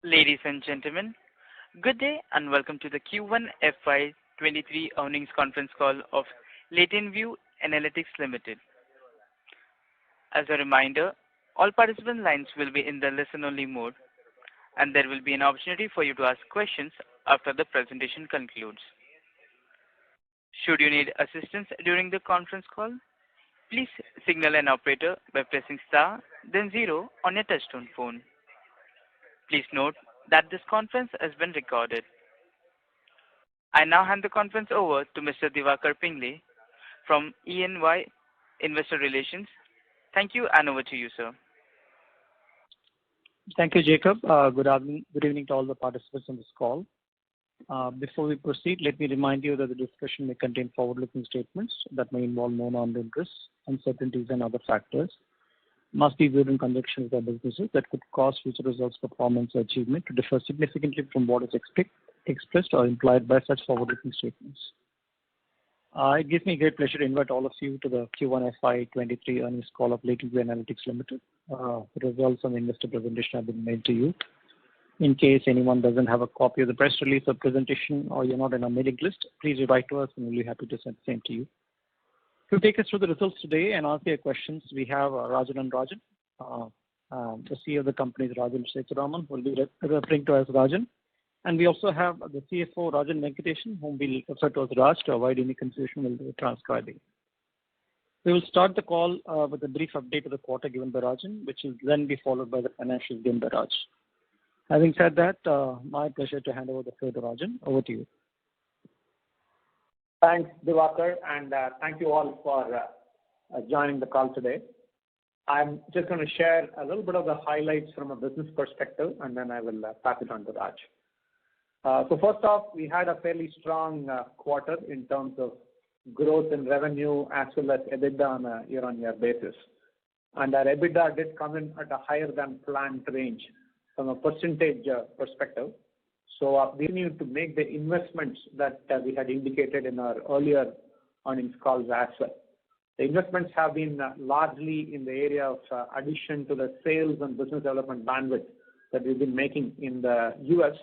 Ladies and gentlemen, good day and welcome to the Q1 FY23 earnings conference call of Latent Analytics Limited. As a reminder, all participant lines will be in the listen-only mode, and there will be an opportunity for you to ask questions after the presentation concludes. Should you need assistance during the conference call, please signal an operator by pressing star, then 0 on your touchtone phone. Please note that this conference has been recorded. I now hand the conference over to Mr. Diwakar Pingle from EY Investor Relations. Thank you, and over to you, sir. Thank you, Jacob. Good evening to all the participants on this call. Before we proceed, let me remind you that the discussion may contain forward-looking statements that may involve known or unknown risks, uncertainties, and other factors. Must be viewed in conjunction with our businesses that could cause future results, performance, or achievement to differ significantly from what is expressed or implied by such forward-looking statements. It gives me great pleasure to invite all of you to the Q1 FY23 earnings call of Latent Analytics Limited. The results and investor presentation have been mailed to you. In case anyone doesn't have a copy of the press release or presentation, or you're not in our mailing list, please write to us and we'll be happy to send the same to you. To take us through the results today and answer your questions, we have Rajan and Rajan. The CEO of the company is Rajan Sethuraman, who will be referring to as Rajan. And we also have the CFO, Rajan Venkatesan, whom we'll refer to as Raj. To avoid any confusion, we'll do transcribing. We will start the call with a brief update of the quarter given by Rajan, which will then be followed by the financials given by Raj. Having said that, my pleasure to hand over the floor to Rajan. Over to you. Thanks, Diwakar, and thank you all for joining the call today. I'm just going to share a little bit of the highlights from a business perspective, and then I will pass it on to Raj. So first off, we had a fairly strong quarter in terms of growth in revenue as well as EBITDA on a year-on-year basis. And our EBITDA did come in at a higher than planned range from a percentage perspective. So we need to make the investments that we had indicated in our earlier earnings calls as well. The investments have been largely in the area of addition to the sales and business development bandwidth that we've been making in the US,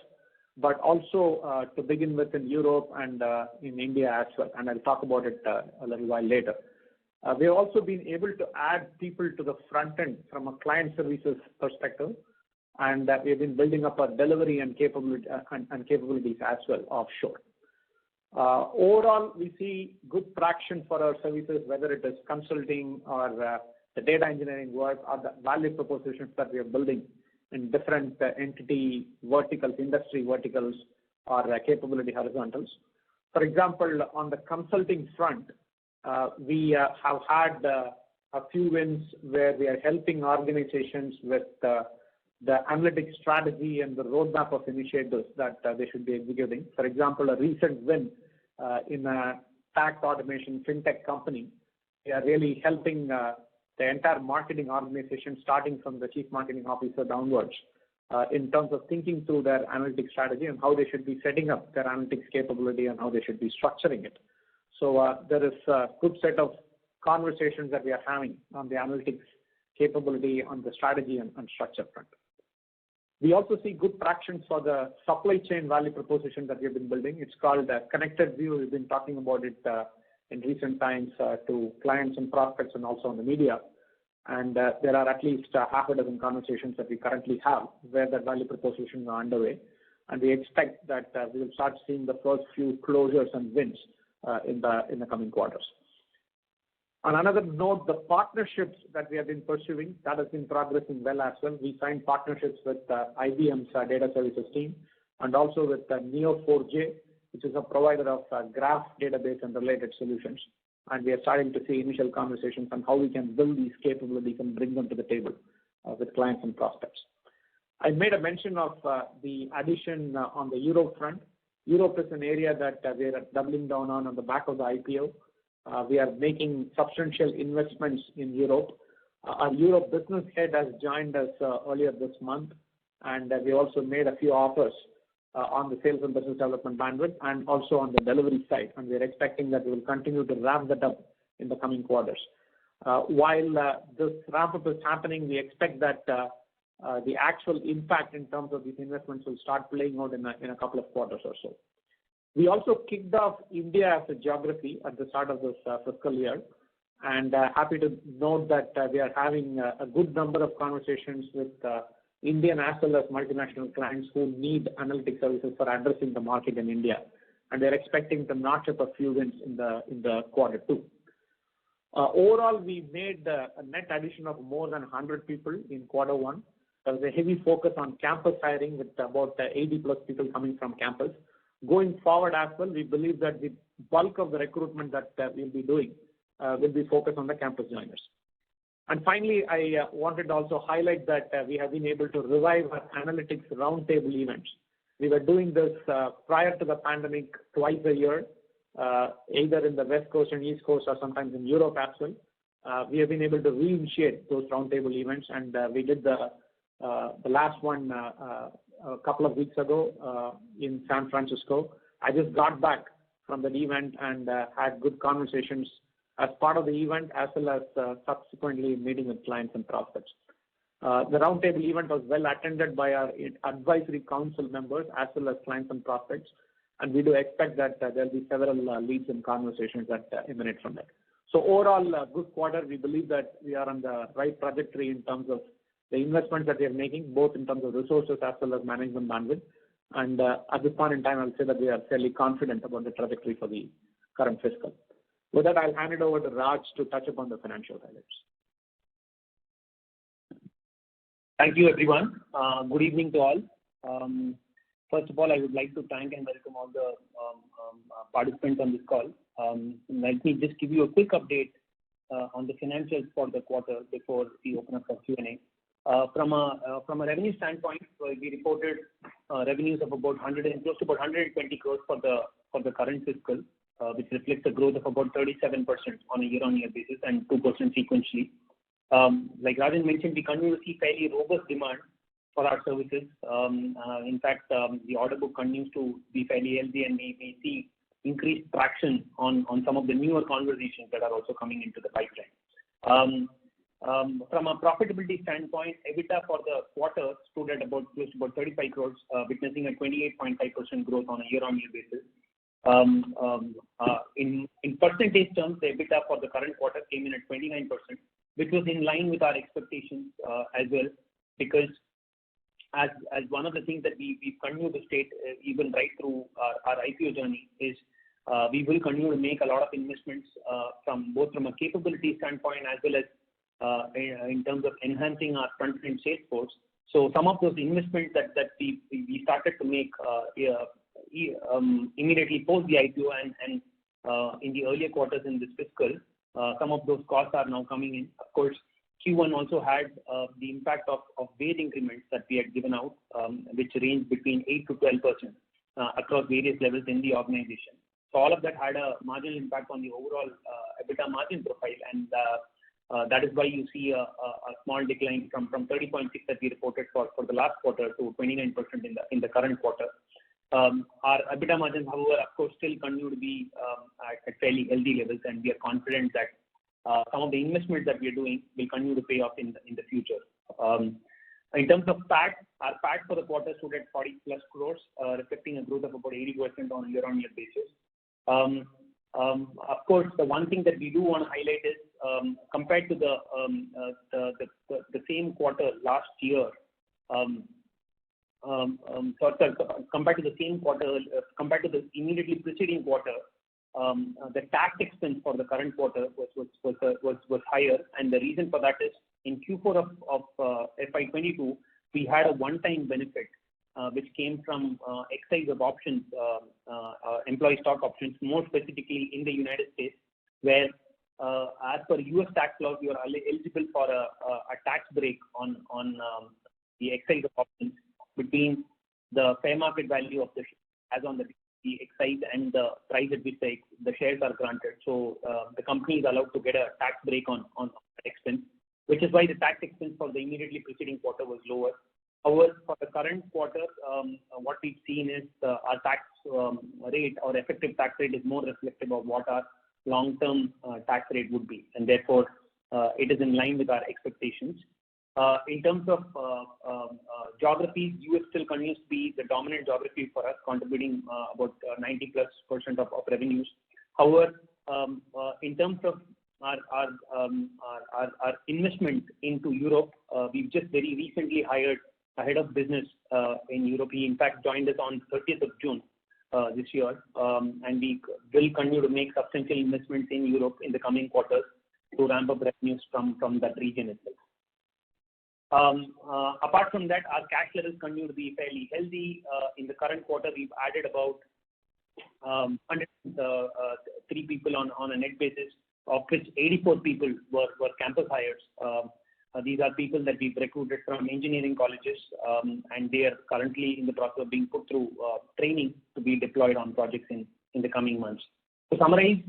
but also to begin with in Europe and in India as well. And I'll talk about it a little while later. We've also been able to add people to the front end from a client services perspective. And we've been building up our delivery and capabilities as well offshore. Overall, we see good traction for our services, whether it is consulting or the data engineering work or the value propositions that we are building in different entity verticals, industry verticals, or capability horizontals. For example, on the consulting front, we have had a few wins where we are helping organizations with the analytics strategy and the roadmap of initiatives that they should be executing. For example, a recent win in a tax automation fintech company. We are really helping the entire marketing organization, starting from the chief marketing officer downwards, in terms of thinking through their analytics strategy and how they should be setting up their analytics capability and how they should be structuring it. So there is a good set of conversations that we are having on the analytics capability, on the strategy and structure front. We also see good traction for the supply chain value proposition that we've been building. It's called Connected View. We've been talking about it in recent times to clients and prospects and also on the media. And there are at least half a dozen conversations that we currently have where that value propositions are underway. And we expect that we will start seeing the first few closures and wins in the coming quarters. On another note, the partnerships that we have been pursuing, that has been progressing well as well. We signed partnerships with IBM's data services team and also with Neo4j, which is a provider of graph database and related solutions. And we are starting to see initial conversations on how we can build these capabilities and bring them to the table with clients and prospects. I made a mention of the addition on the Europe front. Europe is an area that we are doubling down on the back of the IPO. We are making substantial investments in Europe. Our Europe business head has joined us earlier this month, and we also made a few offers on the sales and business development bandwidth and also on the delivery side. And we are expecting that we will continue to ramp that up in the coming quarters. While this ramp up is happening, we expect that the actual impact in terms of these investments will start playing out in a couple of quarters or so. We also kicked off India as a geography at the start of this fiscal year, and happy to note that we are having a good number of conversations with Indian as well as multinational clients who need analytic services for addressing the market in India, and they're expecting to notch up a few wins in the quarter two. Overall, we made a net addition of more than 100 people in quarter one. There was a heavy focus on campus hiring with about 80 plus people coming from campus. Going forward as well, we believe that the bulk of the recruitment that we'll be doing will be focused on the campus joiners. And finally, I wanted to also highlight that we have been able to revive our analytics roundtable events. We were doing this prior to the pandemic twice a year, either in the West Coast and East Coast or sometimes in Europe as well. We have been able to reinitiate those roundtable events, and we did the last one a couple of weeks ago in San Francisco. I just got back from that event and had good conversations as part of the event, as well as subsequently meeting with clients and prospects. The roundtable event was well attended by our advisory council members as well as clients and prospects, and we do expect that there will be several leads and conversations that emanate from that. So overall, good quarter. We believe that we are on the right trajectory in terms of the investments that we are making, both in terms of resources as well as management bandwidth. And at this point in time, I'll say that we are fairly confident about the trajectory for the current fiscal. With that, I'll hand it over to Raj to touch upon the financial highlights. Thank you, everyone. Good evening to all. First of all, I would like to thank and welcome all the participants on this call. Let me just give you a quick update on the financials for the quarter before we open up for Q&A. From a revenue standpoint, we reported revenues of about close to about 120 crores for the current fiscal, which reflects a growth of about 37% on a year-on-year basis and 2% sequentially. Like Rajan mentioned, we continue to see fairly robust demand for our services. In fact, the order book continues to be fairly healthy, and we see increased traction on some of the newer conversations that are also coming into the pipeline. From a profitability standpoint, EBITDA for the quarter stood at about close to about 35 crores, witnessing a 28.5% growth on a year-on-year basis. In percentage terms, the EBITDA for the current quarter came in at 29%, which was in line with our expectations as well, because as one of the things that we continue to state even right through our IPO journey is we will continue to make a lot of investments both from a capability standpoint as well as in terms of enhancing our front-end sales force. So some of those investments that we started to make immediately post the IPO and in the earlier quarters in this fiscal, some of those costs are now coming in. Of course, Q1 also had the impact of wage increments that we had given out, which ranged between 8 to 12% across various levels in the organization. So all of that had a marginal impact on the overall EBITDA margin profile, and that is why you see a small decline from 30.6 that we reported for the last quarter to 29% in the current quarter. Our EBITDA margins, however, of course, still continue to be at fairly healthy levels, and we are confident that some of the investments that we are doing will continue to pay off in the future. In terms of PAT, our PAT for the quarter stood at 40 plus crores, reflecting a growth of about 80% on a year-on-year basis. Of course, the one thing that we do want to highlight is compared to the same quarter last year, compared to the same quarter, compared to the immediately preceding quarter, the tax expense for the current quarter was higher, and the reason for that is in Q4 of FY22 we had a one-time benefit which came from exercise of options, employee stock options, more specifically in the United States, where as per US tax laws you are eligible for a tax break on the exercise of options between the fair market value of the as on the excise and the price at which the shares are granted. So the company is allowed to get a tax break on that expense, which is why the tax expense for the immediately preceding quarter was lower. However, for the current quarter, what we've seen is our tax rate or effective tax rate is more reflective of what our long-term tax rate would be, and therefore it is in line with our expectations. In terms of geographies, US still continues to be the dominant geography for us, contributing about 90+% of revenues. However, in terms of our investment into Europe, we've just very recently hired a head of business in Europe. He in fact joined us on 30th of June this year, and we will continue to make substantial investments in Europe in the coming quarters to ramp up revenues from that region itself. Apart from that, our cash levels continue to be fairly healthy. In the current quarter, we've added about 103 people on a net basis, of which 84 people were campus hires. These are people that we've recruited from engineering colleges, and they are currently in the process of being put through training to be deployed on projects in the coming months. To summarize,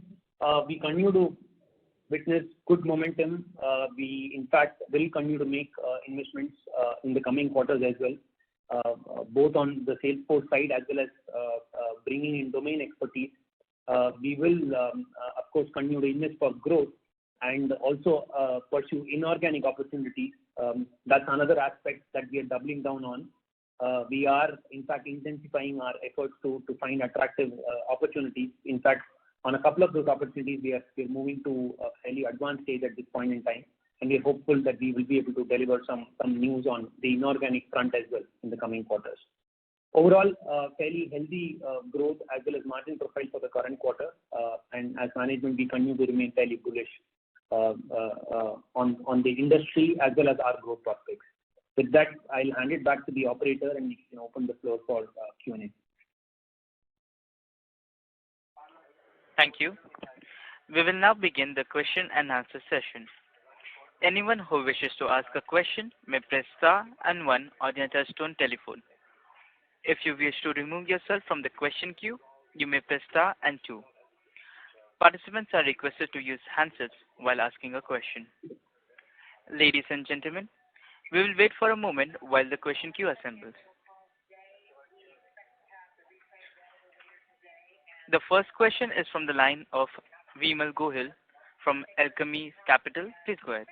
we continue to witness good momentum. We, in fact, will continue to make investments in the coming quarters as well, both on the Salesforce side as well as bringing in domain expertise. We will, of course, continue to invest for growth and also pursue inorganic opportunities. That's another aspect that we are doubling down on. We are, in fact, intensifying our efforts to find attractive opportunities. In fact, on a couple of those opportunities, we are moving to a fairly advanced stage at this point in time, and we are hopeful that we will be able to deliver some news on the inorganic front as well in the coming quarters. Overall, fairly healthy growth as well as margin profile for the current quarter, and as management, we continue to remain fairly bullish on the industry as well as our growth prospects. With that, I'll hand it back to the operator, and we can open the floor for Q&A. Thank you. We will now begin the question and answer session. Anyone who wishes to ask a question may press star and 1 on your touchtone telephone. If you wish to remove yourself from the question queue, you may press star and 2. Participants are requested to use handsets while asking a question. Ladies and gentlemen, we will wait for a moment while the question queue assembles. The first question is from the line of Vimal Gohil from Alchemy Capital. Please go ahead.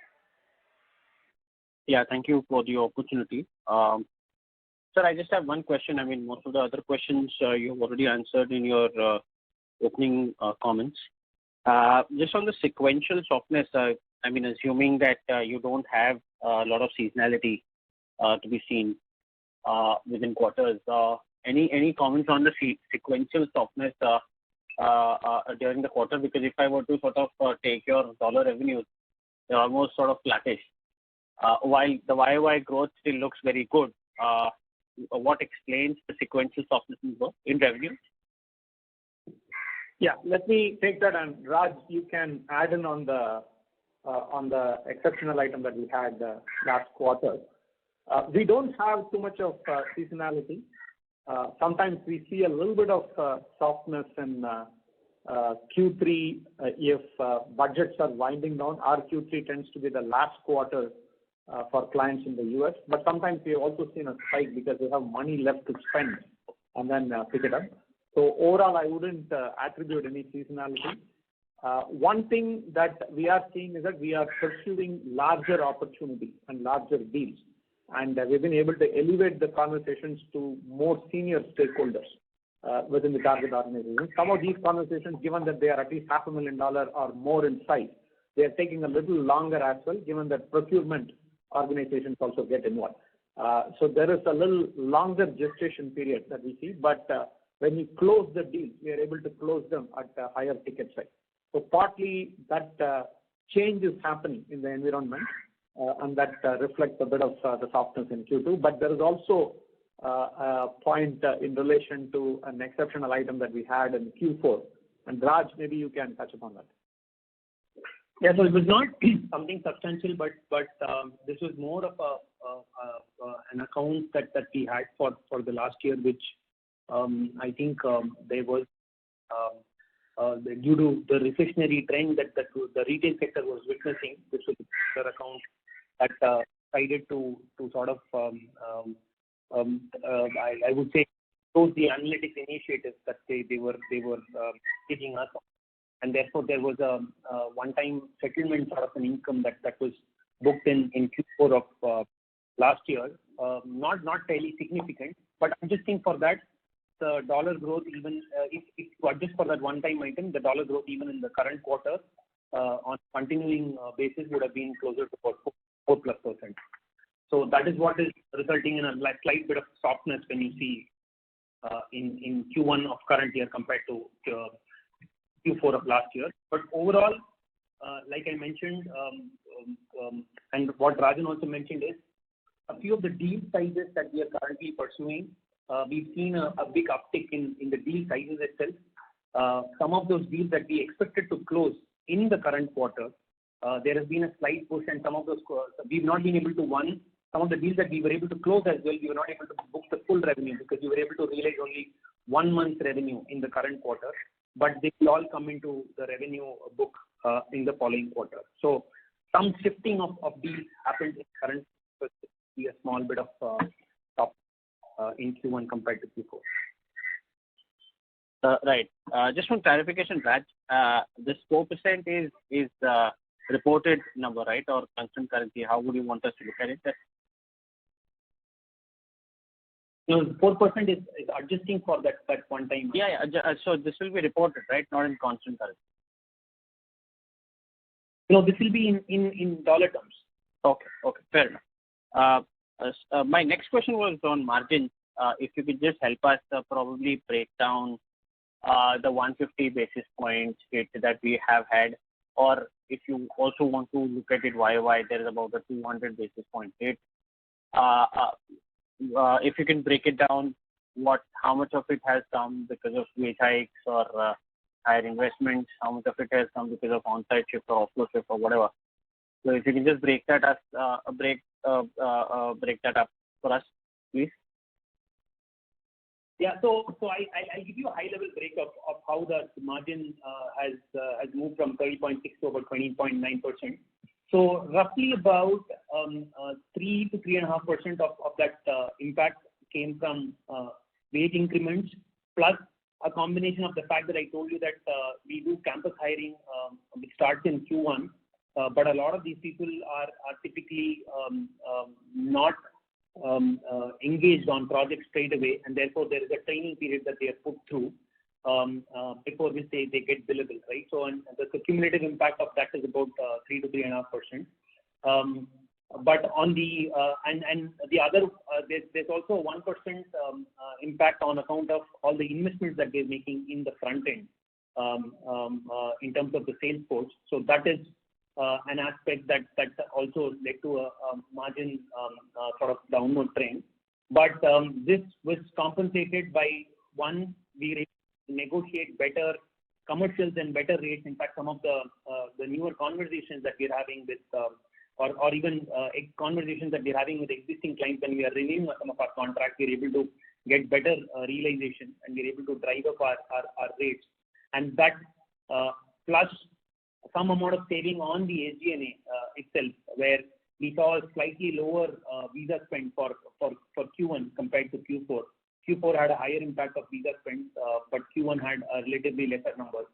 Yeah, thank you for the opportunity. Sir, I just have one question. I mean, most of the other questions you've already answered in your opening comments. Just on the sequential softness, I mean, assuming that you don't have a lot of seasonality to be seen within quarters, any comments on the sequential softness during the quarter? Because if I were to sort of take your dollar revenues, they're almost sort of flattish. While the YOY growth still looks very good, what explains the sequential softness in revenue? Yeah, let me take that, and Raj, you can add in on the exceptional item that we had last quarter. We don't have too much of seasonality. Sometimes we see a little bit of softness in Q3 if budgets are winding down. Our Q3 tends to be the last quarter for clients in the US, but sometimes we have also seen a spike because they have money left to spend and then pick it up. So overall, I wouldn't attribute any seasonality. One thing that we are seeing is that we are pursuing larger opportunities and larger deals, and we've been able to elevate the conversations to more senior stakeholders within the target organization. Some of these conversations, given that they are at least $500,000 or more in size, they are taking a little longer as well, given that procurement organizations also get involved. So there is a little longer gestation period that we see, but when we close the deals, we are able to close them at a higher ticket size. So partly that change is happening in the environment, and that reflects a bit of the softness in Q2. But there is also a point in relation to an exceptional item that we had in Q4. And Raj, maybe you can touch upon that. Yeah, so it was not something substantial, but this was more of an account that we had for the last year, which I think there was due to the recessionary trend that the retail sector was witnessing. This was a account that decided to sort of I would say close the analytics initiatives that they were taking us on. And therefore, there was a one-time settlement sort of an income that was booked in Q4 of last year. Not fairly significant, but adjusting for that, the dollar growth, even if you adjust for that one-time item, the dollar growth even in the current quarter on continuing basis would have been closer to about 4+%. So that is what is resulting in a slight bit of softness when you see in Q1 of current year compared to Q4 of last year. But overall, like I mentioned, and what Rajan also mentioned is a few of the deal sizes that we are currently pursuing. We've seen a big uptick in the deal sizes itself. Some of those deals that we expected to close in the current quarter, there has been a slight push, and some of those we've not been able to win. Some of the deals that we were able to close as well, we were not able to book the full revenue because we were able to realize only 1 month's revenue in the current quarter. But they will all come into the revenue book in the following quarter. So some shifting of deals happened in current. Be a small bit of top in Q1 compared to Q4. Right. Just one clarification, Raj. This 4% is reported number, right, or constant currency? How would you want us to look at it? No, 4% is adjusting for that one time. Yeah. So this will be reported, right, not in constant currency. No, this will be in dollar terms. Okay, fair enough. My next question was on margins. If you could just help us probably break down the 150 basis points hit that we have had, or if you also want to look at it YOY, there is about a 200 basis point hit. If you can break it down, how much of it has come because of wage hikes or higher investments, how much of it has come because of on-site shift or offshore shift or whatever. So if you can just break that up for us, please. Yeah. So I'll give you a high-level breakup of how the margin has moved from 30.6 to about 20.9%. So roughly about 3 to 3.5% of that impact came from wage increments, plus a combination of the fact that I told you that we do campus hiring, which starts in Q1, but a lot of these people are typically not engaged on projects straight away, and therefore there is a training period that they are put through before which they get billable, right? So and the cumulative impact of that is about 3 to 3.5%. But on the and the other there's also a 1% impact on account of all the investments that they're making in the front end in terms of the sales force. So that is an aspect that also led to a margin sort of downward trend. But this was compensated by one, we negotiate better commercials and better rates. In fact, some of the newer conversations that we're having with or even conversations that we're having with existing clients when we are renewing some of our contracts, we're able to get better realization and we're able to drive up our rates. And that plus some amount of saving on the SG&A itself, where we saw a slightly lower visa spend for Q1 compared to Q4. Q4 had a higher impact of visa spend, but Q1 had a relatively lesser number.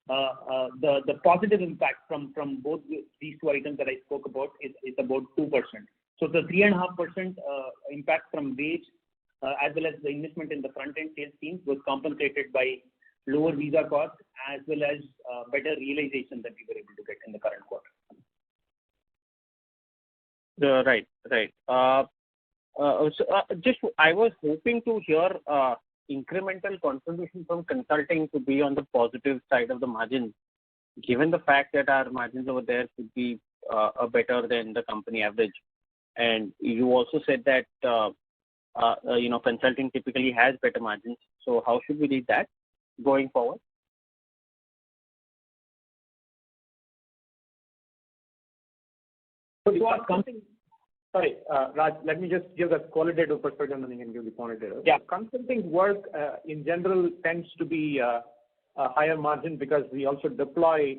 The positive impact from both these two items that I spoke about is about 2%. So the 3.5% impact from wage as well as the investment in the front-end sales teams was compensated by lower visa costs as well as better realization that we were able to get in the current quarter. Right. Just I was hoping to hear incremental contribution from consulting to be on the positive side of the margin, given the fact that our margins over there could be better than the company average. And you also said that consulting typically has better margins. So how should we read that going forward? Sorry, Raj, let me just give the qualitative perspective and then you can give the quantitative. Yeah. Consulting work in general tends to be a higher margin because we also deploy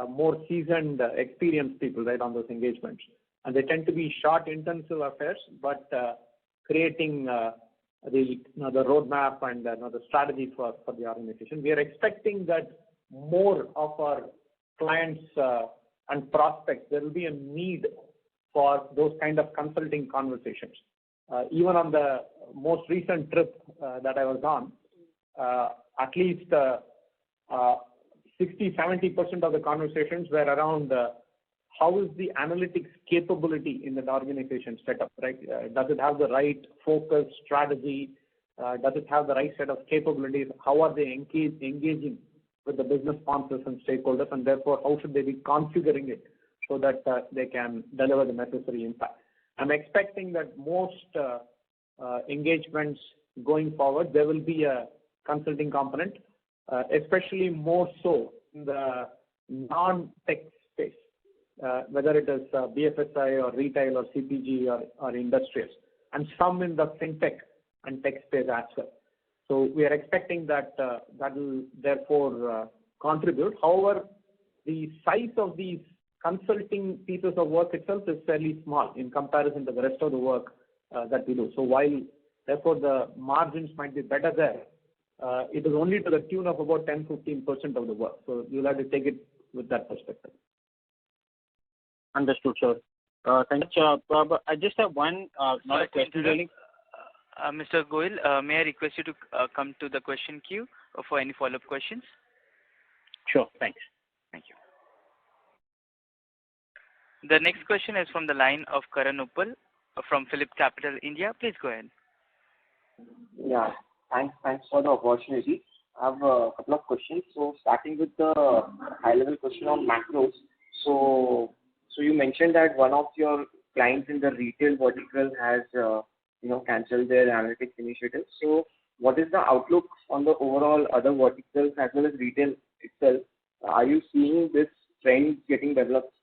more seasoned, experienced people, right, on those engagements. And they tend to be short, intensive affairs, but creating the roadmap and the strategy for the organization. We are expecting that more of our clients and prospects, there will be a need for those kind of consulting conversations. Even on the most recent trip that I was on, at least 60-70% of the conversations were around how is the analytics capability in that organization set up, right? Does it have the right focus, strategy? Does it have the right set of capabilities? How are they engaging with the business sponsors and stakeholders, and therefore how should they be configuring it so that they can deliver the necessary impact? I'm expecting that most engagements going forward, there will be a consulting component, especially more so in the non-tech space, whether it is BFSI or retail or CPG or industrials, and some in the fintech and tech space as well. So we are expecting that that will therefore contribute. However, the size of these consulting pieces of work itself is fairly small in comparison to the rest of the work that we do. So while therefore the margins might be better there, it is only to the tune of about 10-15% of the work. So you'll have to take it with that perspective. Understood, sir. Thank you. But I just have one, not a question really. Mr. Goyal, may I request you to come to the question queue for any follow-up questions? Sure, thanks. Thank you. The next question is from the line of Karan Uppal from Phillip Capital India. Please go ahead. Yeah, thanks for the opportunity. I have a couple of questions. So starting with the high-level question on macros. So you mentioned that one of your clients in the retail vertical has cancelled their analytics initiative. So what is the outlook on the overall other verticals as well as retail itself? Are you seeing this trend getting developed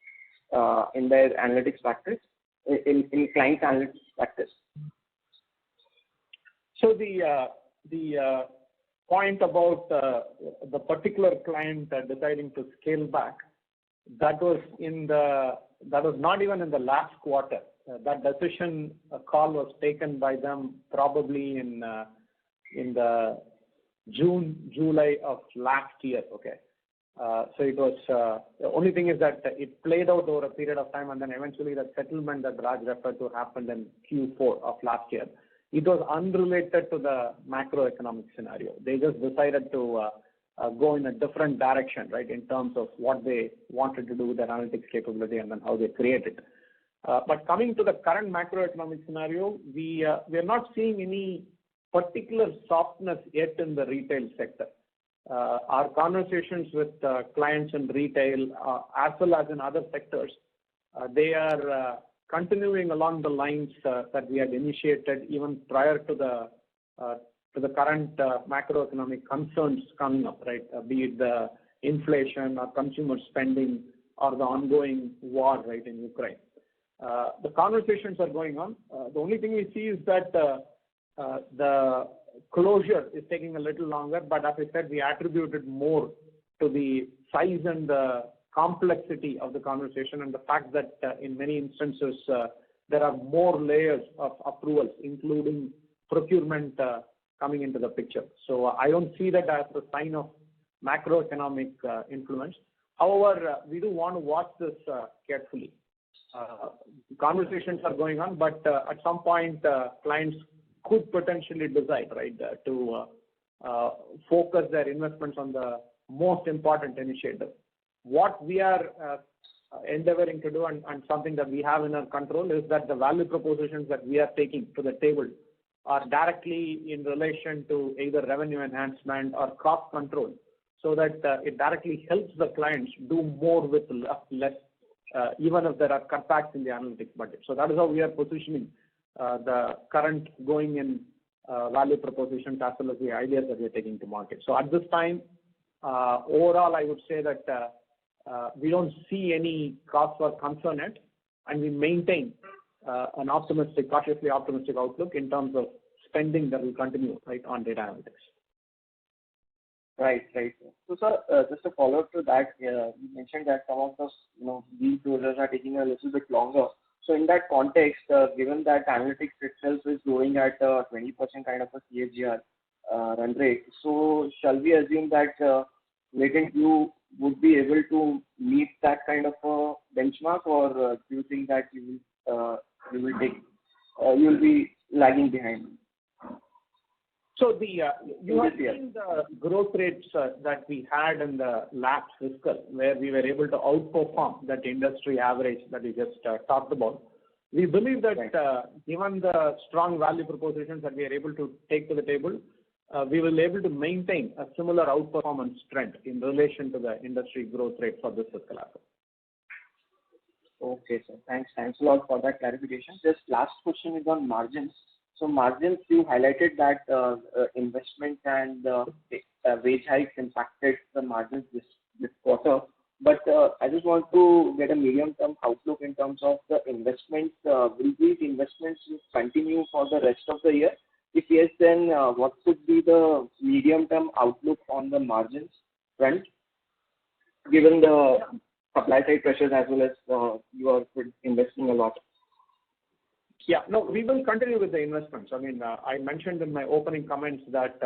in their analytics practice, in client analytics practice? So the point about the particular client deciding to scale back, that was not even in the last quarter. That decision call was taken by them probably in the June, July of last year. Okay, so it was the only thing is that it played out over a period of time, and then eventually the settlement that Raj referred to happened in Q4 of last year. It was unrelated to the macroeconomic scenario. They just decided to go in a different direction, right, in terms of what they wanted to do with their analytics capability and then how they create it. But coming to the current macroeconomic scenario, we are not seeing any particular softness yet in the retail sector. Our conversations with clients in retail, as well as in other sectors, they are continuing along the lines that we had initiated even prior to the current macroeconomic concerns coming up, right? Be it the inflation or consumer spending or the ongoing war, right, in Ukraine. The conversations are going on. The only thing we see is that the closure is taking a little longer, but as I said, we attribute it more to the size and the complexity of the conversation and the fact that in many instances there are more layers of approvals, including procurement coming into the picture. So I don't see that as a sign of macroeconomic influence. However, we do want to watch this carefully. Conversations are going on, but at some point clients could potentially decide, right, to focus their investments on the most important initiative. What we are endeavoring to do and something that we have in our control is that the value propositions that we are taking to the table are directly in relation to either revenue enhancement or cost control, so that it directly helps the clients do more with less, even if there are cutbacks in the analytics budget. So that is how we are positioning the current going in value propositions as well as the ideas that we are taking to market. So at this time, overall, I would say that we don't see any cause for concern yet, and we maintain an cautiously optimistic outlook in terms of spending that will continue, right, on data analytics. Right. So, sir, just a follow-up to that, you mentioned that some of those, deal closures are taking a little bit longer. So, in that context, given that analytics itself is growing at 20% kind of a CAGR run rate, so shall we assume that Latent View would be able to meet that kind of a benchmark, or do you think that you will you will be lagging behind? So you have seen the growth rates that we had in the last fiscal, where we were able to outperform that industry average that we just talked about. We believe that given the strong value propositions that we are able to take to the table, we will be able to maintain a similar outperformance trend in relation to the industry growth rate for this fiscal year. Okay, sir. Thanks a lot for that clarification. Just last question is on margins. So margins, you highlighted that investment and wage hikes impacted the margins this quarter. But I just want to get a medium-term outlook in terms of the investments. Will these investments continue for the rest of the year? If yes, then what could be the medium-term outlook on the margins front, given the supply side pressures as well as you are investing a lot? Yeah, no, we will continue with the investments. I mean, I mentioned in my opening comments that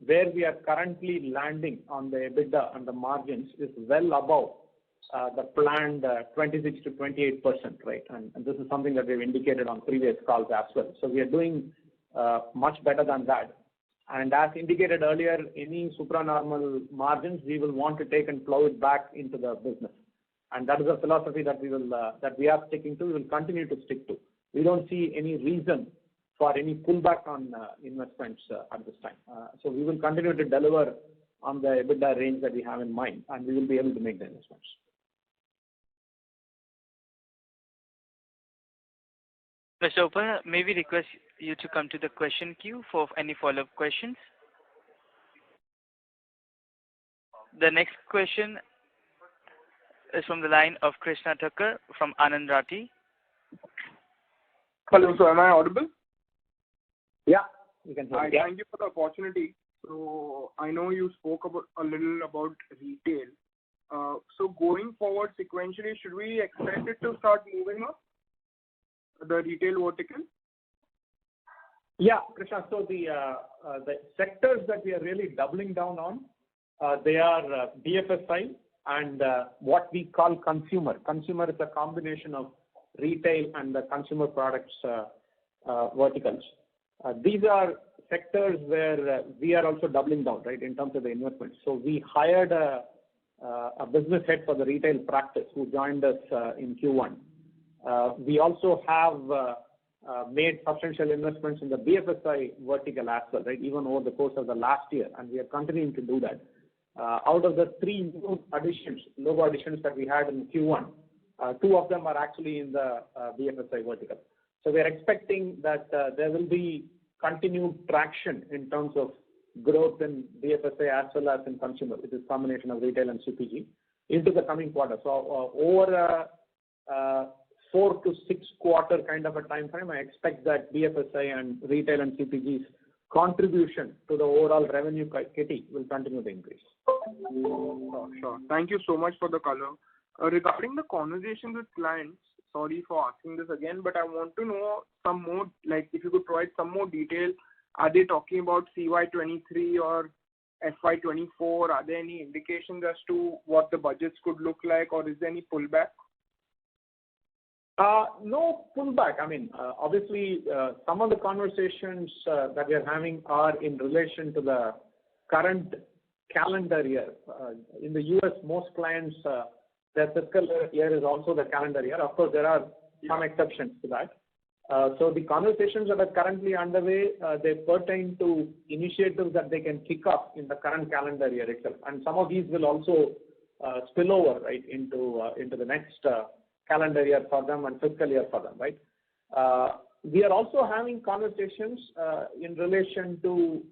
where we are currently landing on the EBITDA and the margins is well above the planned 26 to 28%, right? And this is something that we've indicated on previous calls as well. So we are doing much better than that. And as indicated earlier, any supranormal margins we will want to take and plow it back into the business. And that is a philosophy that we are sticking to. We will continue to stick to. We don't see any reason for any pullback on investments at this time. So we will continue to deliver on the EBITDA range that we have in mind, and we will be able to make the investments. Mr. Opa, may we request you to come to the question queue for any follow-up questions? The next question is from the line of Krishna Thakkar from Anand Rathi. Hello, so am I audible? Yeah, you can hear me. Thank you for the opportunity. So I know you spoke a little about retail. So going forward sequentially, should we expect it to start moving up, the retail vertical? Yeah, Krishna. So the sectors that we are really doubling down on, they are BFSI and what we call consumer. Consumer is a combination of retail and the consumer products verticals. These are sectors where we are also doubling down, right, in terms of the investments. So we hired a business head for the retail practice who joined us in Q1. We also have made substantial investments in the BFSI vertical as well, right, even over the course of the last year, and we are continuing to do that. Out of the 3 new logo additions that we had in Q1, 2 of them are actually in the BFSI vertical. So we are expecting that there will be continued traction in terms of growth in BFSI as well as in consumer, which is a combination of retail and CPG, into the coming quarter. So over a 4 to 6 quarter kind of a time frame, I expect that BFSI and retail and CPG's contribution to the overall revenue kitty will continue to increase. Sure. Thank you so much for the color. Regarding the conversations with clients, sorry for asking this again, but I want to know some more, like if you could provide some more detail. Are they talking about CY23 or FY24? Are there any indications as to what the budgets could look like, or is there any pullback? No pullback. I mean, obviously, some of the conversations that we are having are in relation to the current calendar year. In the US, most clients, their fiscal year is also the calendar year. Of course, there are some exceptions to that. So the conversations that are currently underway, they pertain to initiatives that they can kick off in the current calendar year itself. And some of these will also spill over, right, into the next calendar year for them and fiscal year for them, right? We are also having conversations in relation to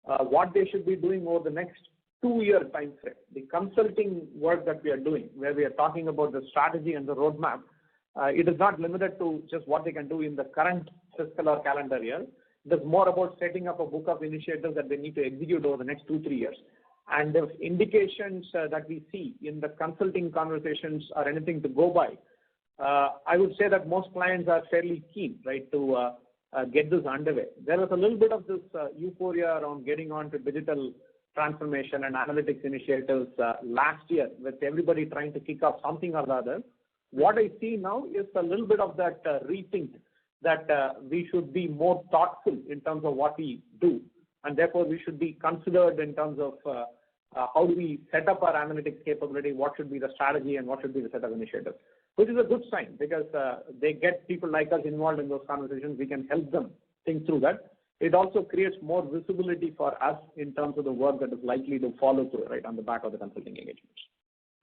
what they should be doing over the next 2-year time frame. The consulting work that we are doing, where we are talking about the strategy and the roadmap, it is not limited to just what they can do in the current fiscal or calendar year. It is more about setting up a book of initiatives that they need to execute over the next 2-3 years. And the indications that we see in the consulting conversations are anything to go by. I would say that most clients are fairly keen, right, to get this underway. There was a little bit of this euphoria around getting on to digital transformation and analytics initiatives last year, with everybody trying to kick off something or the other. What I see now is a little bit of that rethink that we should be more thoughtful in terms of what we do, and therefore we should be considered in terms of how do we set up our analytics capability, what should be the strategy, and what should be the set of initiatives, which is a good sign because they get people like us involved in those conversations. We can help them think through that. It also creates more visibility for us in terms of the work that is likely to follow through, right, on the back of the consulting engagements.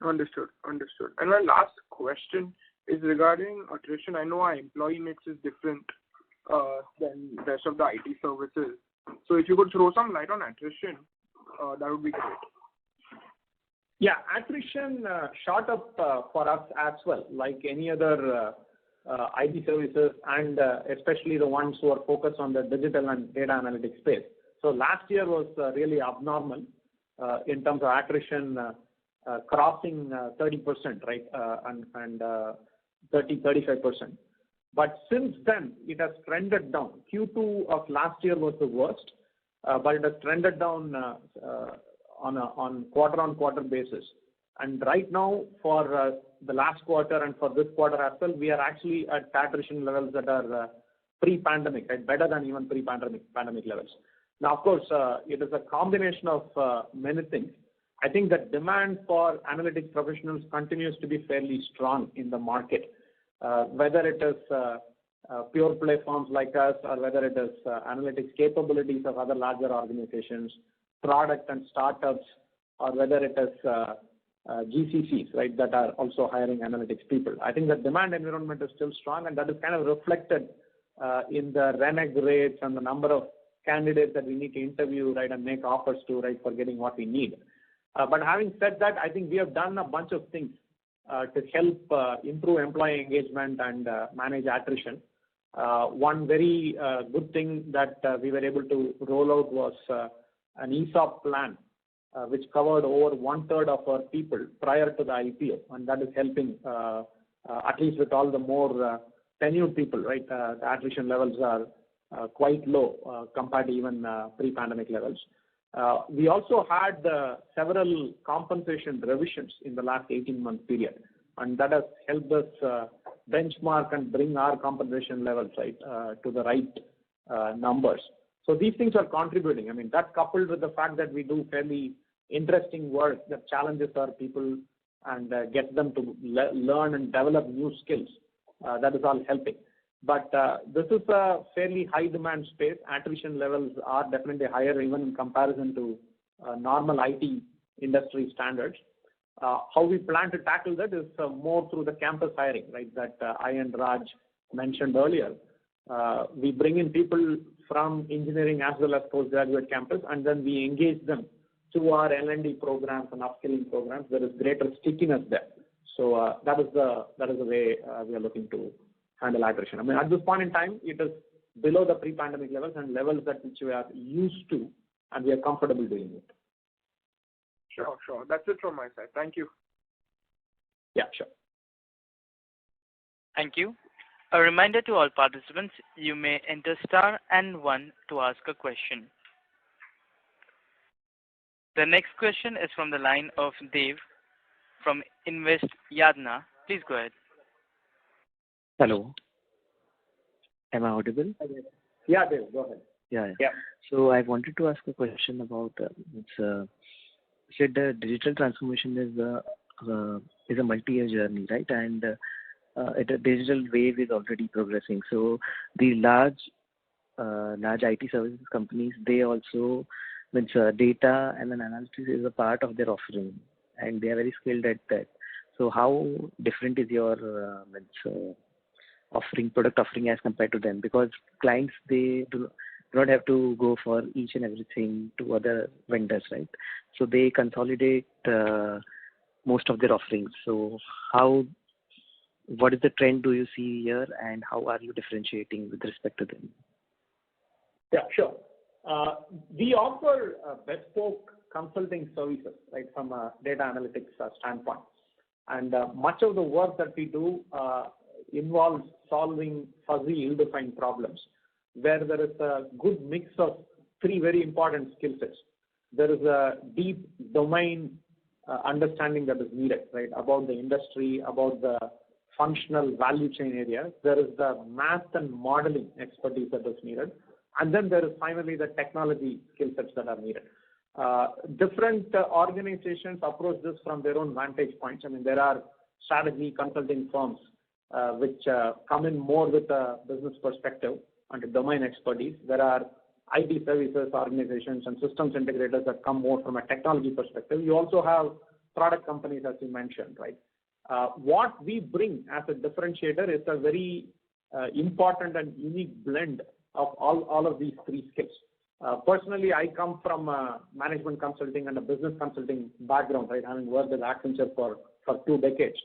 Understood. And my last question is regarding attrition. I know our employee mix is different than the rest of the IT services. So if you could throw some light on attrition, that would be great. Yeah, attrition shot up for us as well, like any other IT services, and especially the ones who are focused on the digital and data analytics space. So last year was really abnormal in terms of attrition crossing 30%, right, and 30-35%. But since then, it has trended down. Q2 of last year was the worst, but it has trended down on quarter-on-quarter basis. And right now, for the last quarter and for this quarter as well, we are actually at attrition levels that are pre-pandemic, right? Better than even pre-pandemic levels. Now, of course, it is a combination of many things. I think that demand for analytics professionals continues to be fairly strong in the market, whether it is pure play firms like us or whether it is analytics capabilities of other larger organizations, product and startups, or whether it is GCCs, right, that are also hiring analytics people. I think the demand environment is still strong, and that is kind of reflected in the renege rates and the number of candidates that we need to interview, right, and make offers to, right, for getting what we need. But having said that, I think we have done a bunch of things to help improve employee engagement and manage attrition. One very good thing that we were able to roll out was an ESOP plan, which covered over 1/3 of our people prior to the IPO, and that is helping at least with all the more tenured people, right? The attrition levels are quite low compared to even pre-pandemic levels. We also had several compensation revisions in the last 18-month period, and that has helped us benchmark and bring our compensation levels, right, to the right numbers. So these things are contributing. I mean, that coupled with the fact that we do fairly interesting work that challenges our people and gets them to learn and develop new skills, that is all helping. But this is a fairly high demand space. Attrition levels are definitely higher even in comparison to normal IT industry standards. How we plan to tackle that is more through the campus hiring, right, that I and Raj mentioned earlier. We bring in people from engineering as well as postgraduate campus, and then we engage them through our L&D programs and upskilling programs. There is greater stickiness there. So that is the way we are looking to handle attrition. I mean, at this point in time, it is below the pre-pandemic levels and levels at which we are used to, and we are comfortable doing it. Sure. That's it from my side. Thank you. Yeah, sure. Thank you. A reminder to all participants, you may enter star and 1 to ask a question. The next question is from the line of Dev from Invest Yadna. Please go ahead. Hello. Am I audible? Yeah, Dev, go ahead. Yeah. So I wanted to ask a question about said the digital transformation is a multi-year journey, right? And a digital wave is already progressing. So the large IT services companies, they also data and analysis is a part of their offering, and they are very skilled at that. So how different is your product offering as compared to them? Because clients, they do not have to go for each and everything to other vendors, right? So they consolidate most of their offerings. So what is the trend do you see here, and how are you differentiating with respect to them? Yeah, sure. We offer bespoke consulting services, right, from a data analytics standpoint. And much of the work that we do involves solving fuzzy, ill-defined problems, where there is a good mix of 3 very important skill sets. There is a deep domain understanding that is needed, right, about the industry, about the functional value chain areas. There is the math and modeling expertise that is needed. And then there is finally the technology skill sets that are needed. Different organizations approach this from their own vantage points. I mean, there are strategy consulting firms which come in more with a business perspective and a domain expertise. There are IT services organizations and systems integrators that come more from a technology perspective. You also have product companies, as you mentioned, right? What we bring as a differentiator is a very important and unique blend of all of these three skills. Personally, I come from a management consulting and a business consulting background, right? Having worked with Accenture for 2 decades.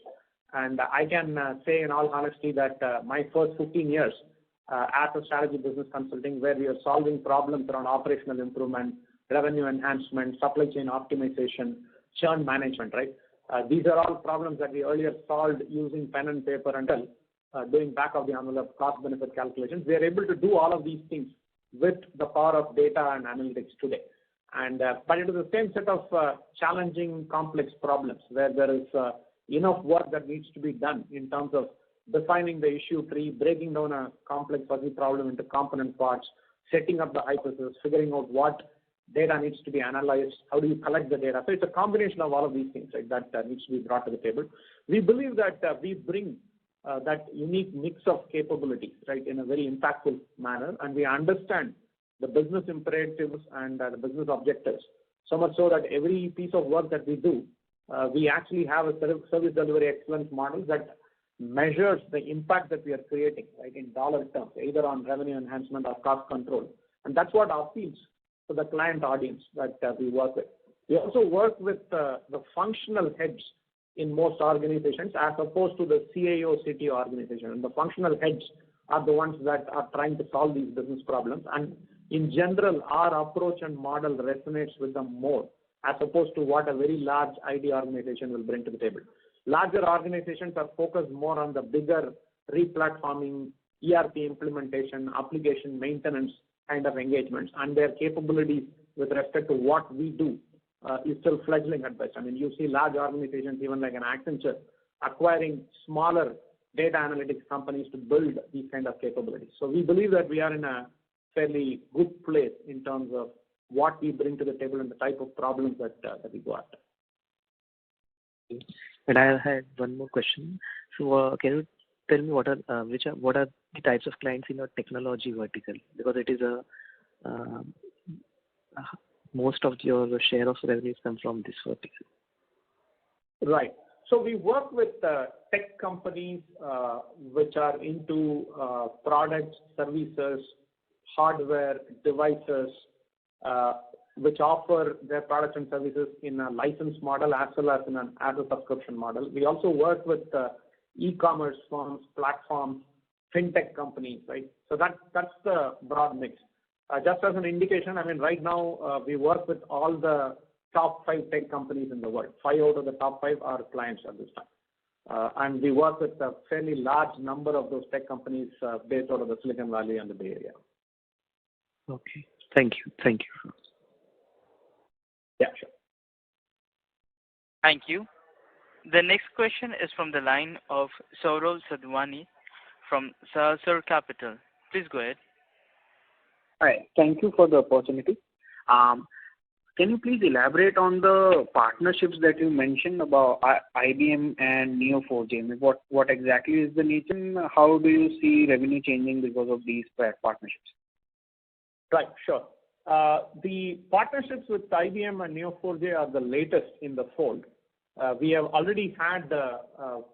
And I can say in all honesty that my first 15 years as a strategy business consulting, where we are solving problems around operational improvement, revenue enhancement, supply chain optimization, churn management, right? These are all problems that we earlier solved using pen and paper and doing back of the envelope cost benefit calculations. We are able to do all of these things with the power of data and analytics today. And but it is the same set of challenging, complex problems where there is enough work that needs to be done in terms of defining the issue tree, breaking down a complex fuzzy problem into component parts, setting up the hypothesis, figuring out what data needs to be analyzed, how do you collect the data. So it's a combination of all of these things, right, that needs to be brought to the table. We believe that we bring that unique mix of capabilities, right, in a very impactful manner, and we understand the business imperatives and the business objectives, so much so that every piece of work that we do, we actually have a service delivery excellence model that measures the impact that we are creating, right, in dollar terms, either on revenue enhancement or cost control. And that's what appeals to the client audience that we work with. We also work with the functional heads in most organizations as opposed to the CIO, CTO organization. And the functional heads are the ones that are trying to solve these business problems. And in general, our approach and model resonates with them more as opposed to what a very large IT organization will bring to the table. Larger organizations are focused more on the bigger replatforming, ERP implementation, application maintenance kind of engagements, and their capabilities with respect to what we do is still fledgling at best. I mean, you see large organizations, even like an Accenture, acquiring smaller data analytics companies to build these kind of capabilities. So we believe that we are in a fairly good place in terms of what we bring to the table and the type of problems that we go after. And I had one more question. So can you tell me what are the types of clients in your technology vertical? Because it is most of your share of revenues come from this vertical. Right. So we work with tech companies which are into products, services, hardware, devices, which offer their products and services in a license model as well as in an as a subscription model. We also work with e-commerce firms, platforms, fintech companies, right? So that's the broad mix. Just as an indication, I mean, right now we work with all the top 5 tech companies in the world. 5 out of the top 5 are clients at this time. And we work with a fairly large number of those tech companies based out of the Silicon Valley and the Bay Area. Okay. Thank you. Yeah, sure. Thank you. The next question is from the line of Saurav Sadhwani from Sahasrar Capital. Please go ahead. Hi. Thank you for the opportunity. Can you please elaborate on the partnerships that you mentioned about IBM and Neo4j? What exactly is the nature and how do you see revenue changing because of these partnerships? Right, sure. The partnerships with IBM and Neo4j are the latest in the fold. We have already had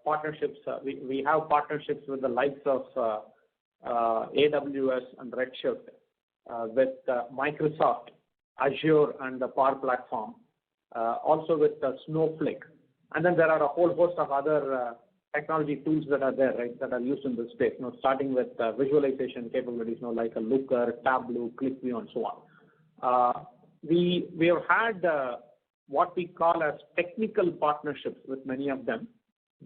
partnerships. We have partnerships with the likes of AWS and Redshift, with Microsoft, Azure, and the Power Platform, also with Snowflake. And then there are a whole host of other technology tools that are there, right, that are used in this space, starting with visualization capabilities, like a Looker, Tableau, ClickView, and so on. We have had what we call as technical partnerships with many of them,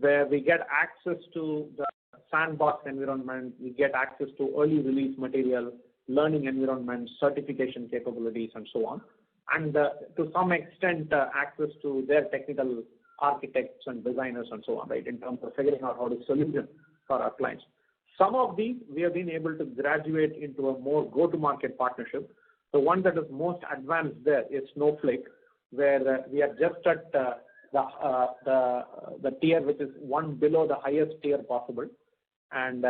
where we get access to the sandbox environment, we get access to early release material, learning environment, certification capabilities, and so on. And to some extent, access to their technical architects and designers and so on, right, in terms of figuring out how to solution for our clients. Some of these we have been able to graduate into a more go-to-market partnership. The one that is most advanced there is Snowflake, where we are just at the tier which is one below the highest tier possible. And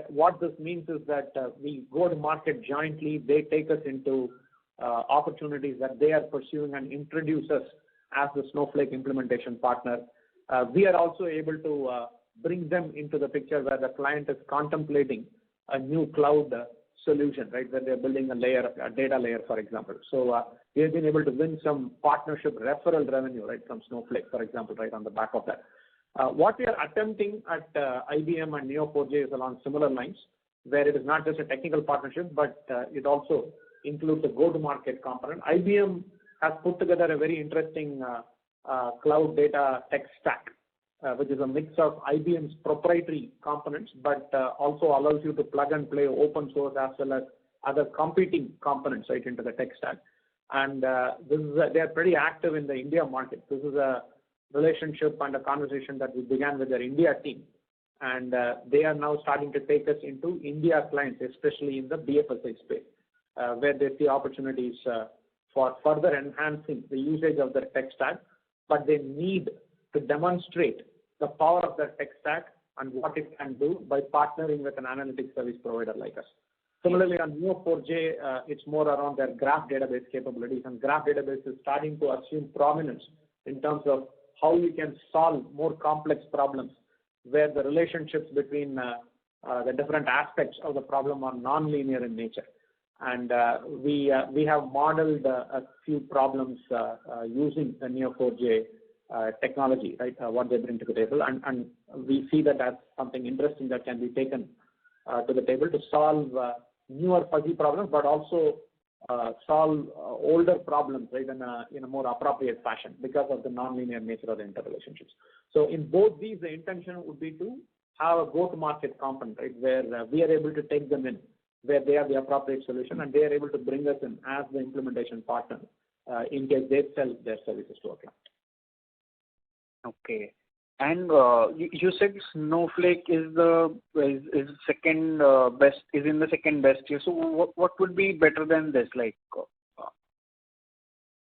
what this means is that we go to market jointly. They take us into opportunities that they are pursuing and introduce us as the Snowflake implementation partner. We are also able to bring them into the picture where the client is contemplating a new cloud solution, right, where they're building a data layer, for example. So we have been able to win some partnership referral revenue, right, from Snowflake, for example, right, on the back of that. What we are attempting at IBM and Neo4j is along similar lines, where it is not just a technical partnership, but it also includes a go-to-market component. IBM has put together a very interesting cloud data tech stack, which is a mix of IBM's proprietary components, but also allows you to plug and play open source as well as other competing components, right, into the tech stack. And they are pretty active in the India market. This is a relationship and a conversation that we began with their India team. And they are now starting to take us into India clients, especially in the BFSI space, where they see opportunities for further enhancing the usage of their tech stack, but they need to demonstrate the power of their tech stack and what it can do by partnering with an analytics service provider like us. Similarly, on Neo4j, it's more around their graph database capabilities, and graph database is starting to assume prominence in terms of how you can solve more complex problems where the relationships between the different aspects of the problem are non-linear in nature. And we have modeled a few problems using the Neo4j technology, right, what they bring to the table. And we see that as something interesting that can be taken to the table to solve newer fuzzy problems, but also solve older problems, right, in a more appropriate fashion because of the non-linear nature of the interrelationships. So in both these, the intention would be to have a go-to-market component, right, where we are able to take them in, where they have the appropriate solution, and they are able to bring us in as the implementation partner in case they sell their services to a client. Okay. And you said Snowflake is second best, is in the second best tier. So what would be better than this? Like,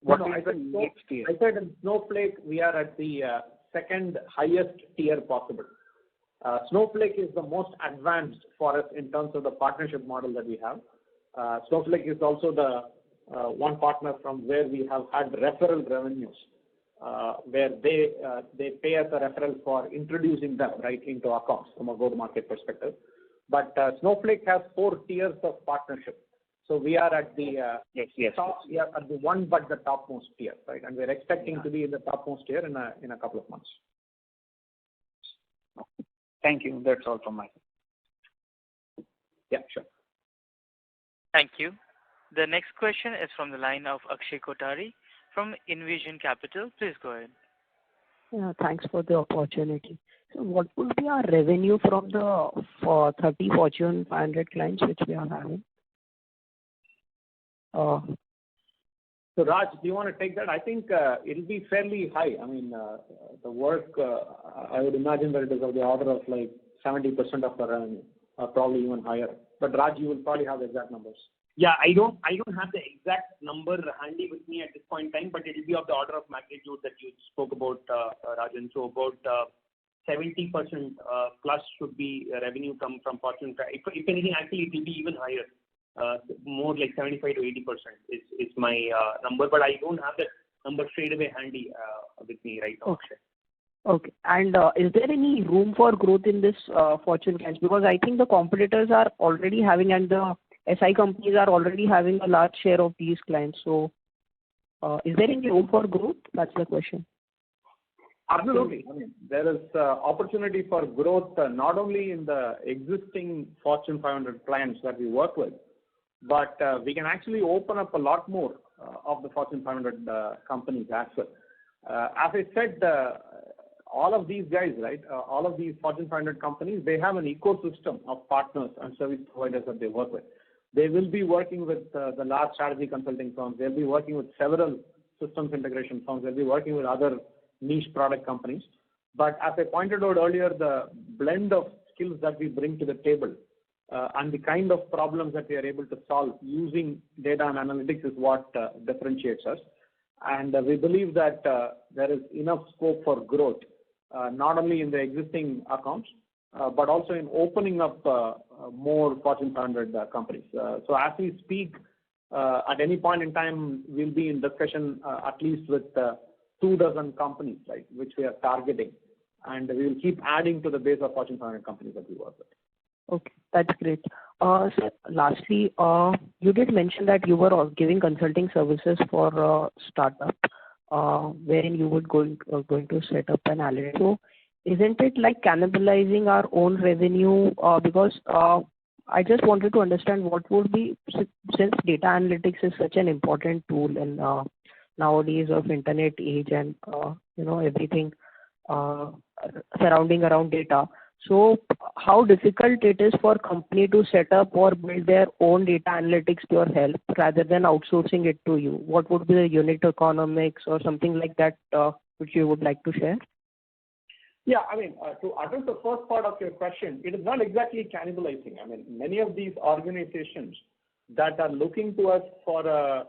what is the next tier? I said in Snowflake we are at the second highest tier possible. Snowflake is the most advanced for us in terms of the partnership model that we have. Snowflake is also the one partner from where we have had referral revenues, where they pay us a referral for introducing them, right, into accounts from a go-to-market perspective. But Snowflake has 4 tiers of partnership. So we are at the top, we are at the one but the topmost tier, right? And we're expecting to be in the topmost tier in a couple of months. Thank you. That's all from my side. Yeah, sure. Thank you. The next question is from the line of Akshay Kothari from Envision Capital. Please go ahead. Yeah, thanks for the opportunity. So what would be our revenue from the 30 Fortune 500 clients which we are having? So Raj, do you want to take that? I think it'll be fairly high. I mean, the work, I would imagine that it is of the order of like 70% of the revenue, or probably even higher. But Raj, you will probably have the exact numbers. Yeah, I don't have the exact number handy with me at this point in time, but it will be of the order of magnitude that you spoke about, Rajan. So about 70% plus should be revenue from Fortune. If anything, actually, it will be even higher. More like 75 to 80% is my number, but I don't have that number straight away handy with me right now. Okay. And is there any room for growth in this Fortune clients? Because I think the competitors are already having, and the SI companies are already having a large share of these clients. So is there any room for growth? That's the question. Absolutely. I mean, there is opportunity for growth not only in the existing Fortune 500 clients that we work with, but we can actually open up a lot more of the Fortune 500 companies as well. As I said, all of these guys, right, all of these Fortune 500 companies, they have an ecosystem of partners and service providers that they work with. They will be working with the large strategy consulting firms. They'll be working with several systems integration firms. They'll be working with other niche product companies. But as I pointed out earlier, the blend of skills that we bring to the table and the kind of problems that we are able to solve using data and analytics is what differentiates us. And we believe that there is enough scope for growth, not only in the existing accounts, but also in opening up more Fortune 500 companies. So as we speak, at any point in time, we'll be in discussion at least with 24 companies, right, which we are targeting. And we will keep adding to the base of Fortune 500 companies that we work with. Okay, that's great. So lastly, you did mention that you were giving consulting services for startup, wherein you would going to set up an analytics. So isn't it like cannibalizing our own revenue? Because I just wanted to understand what would be, since data analytics is such an important tool in nowadays of internet age and everything surrounding around data. So how difficult it is for company to set up or build their own data analytics to your help rather than outsourcing it to you? What would be the unit economics or something like that which you would like to share? Yeah, I mean, to address the first part of your question, it is not exactly cannibalizing. I mean, many of these organizations that are looking to us for a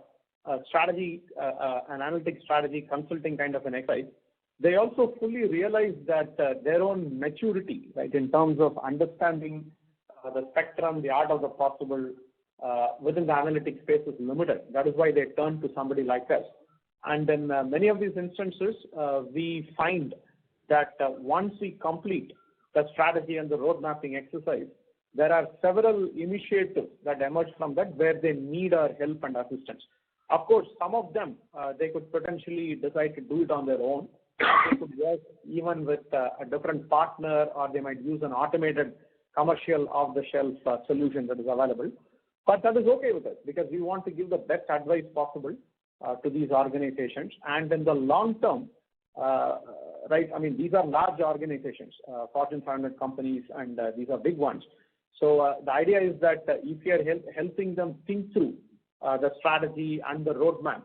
strategy, an analytics strategy, consulting kind of an exercise, they also fully realize that their own maturity, right, in terms of understanding the spectrum, the art of the possible within the analytics space is limited. That is why they turn to somebody like us. And in many of these instances, we find that once we complete the strategy and the road mapping exercise, there are several initiatives that emerge from that where they need our help and assistance. Of course, some of them, they could potentially decide to do it on their own. They could work even with a different partner, or they might use an automated commercial off-the-shelf solution that is available. But that is okay with us because we want to give the best advice possible to these organizations. And in the long term, right, I mean, these are large organizations, Fortune 500 companies, and these are big ones. So the idea is that if you are helping them think through the strategy and the roadmap,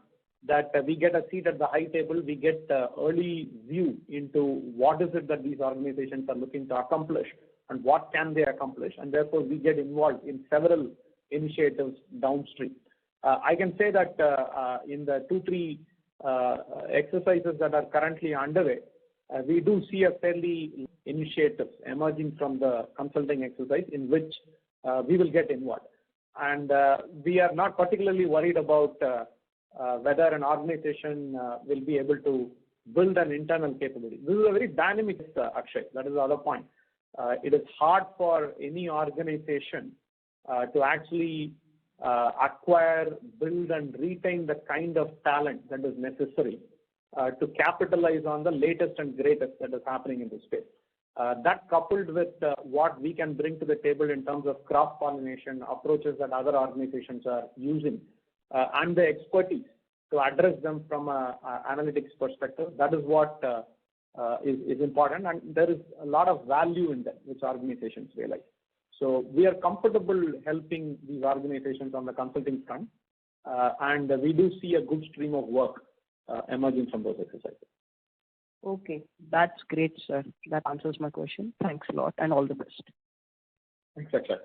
that we get a seat at the high table, we get early view into what is it that these organizations are looking to accomplish and what can they accomplish, and therefore we get involved in several initiatives downstream. I can say that in the 2-3 exercises that are currently underway, we do see a fairly initiatives emerging from the consulting exercise in which we will get involved. And we are not particularly worried about whether an organization will be able to build an internal capability. This is a very dynamic, Akshay. That is the other point. It is hard for any organization to actually acquire, build, and retain the kind of talent that is necessary to capitalize on the latest and greatest that is happening in this space. That coupled with what we can bring to the table in terms of cross-pollination approaches that other organizations are using, and the expertise to address them from an analytics perspective, that is what is important, and there is a lot of value in that which organizations realize. So we are comfortable helping these organizations on the consulting front, and we do see a good stream of work emerging from those exercises. Okay, that's great, sir. That answers my question. Thanks a lot and all the best. Thanks, Akshay.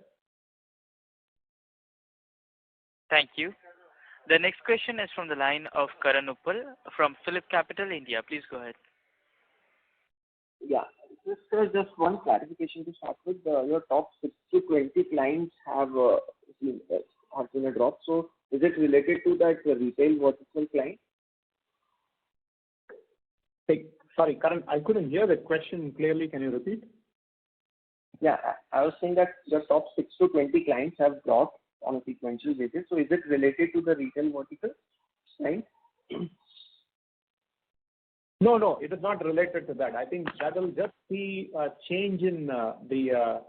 Thank you. The next question is from the line of Karan Uppal from Phillip Capital India. Please go ahead. Yeah, just one clarification to start with. Your top 6 to 20 clients have seen a drop. So is it related to that retail vertical client? Hey, sorry, Karan, I couldn't hear the question clearly. Can you repeat? Yeah, I was saying that your top 6 to 20 clients have dropped on a sequential basis. So is it related to the retail vertical client? No, it is not related to that. I think that will just be a change in the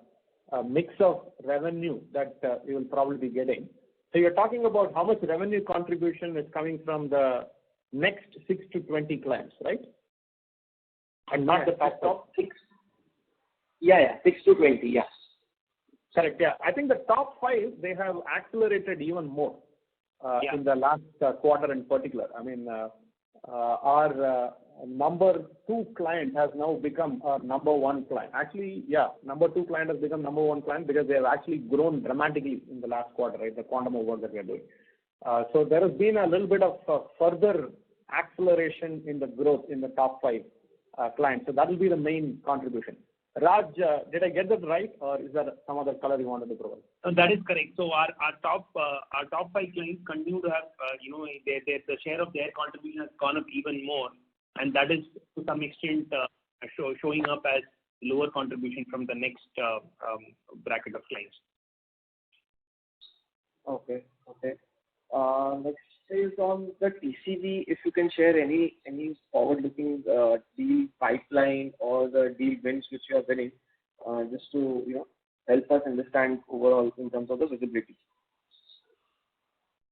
mix of revenue that we will probably be getting. So you're talking about how much revenue contribution is coming from the next 6 to 20 clients, right? And not the top 6. Yeah, 6 to 20, yeah. Correct, yeah. I think the top 5, they have accelerated even more in the last quarter in particular. I mean, our number 2 client has now become our number 1 client. Actually, yeah, number 2 client has become number 1 client because they have actually grown dramatically in the last quarter, right? The quantum of work that we are doing. So there has been a little bit of further acceleration in the growth in the top 5 clients. So that will be the main contribution. Raj, did I get that right, or is there some other color you wanted to provide? That is correct. So our top 5 clients continue to have the share of their contribution has gone up even more, and that is to some extent showing up as lower contribution from the next bracket of clients. Okay. Next is on the TCV. If you can share any forward-looking deal pipeline or the deal wins which you are winning, just to help us understand overall in terms of the visibility.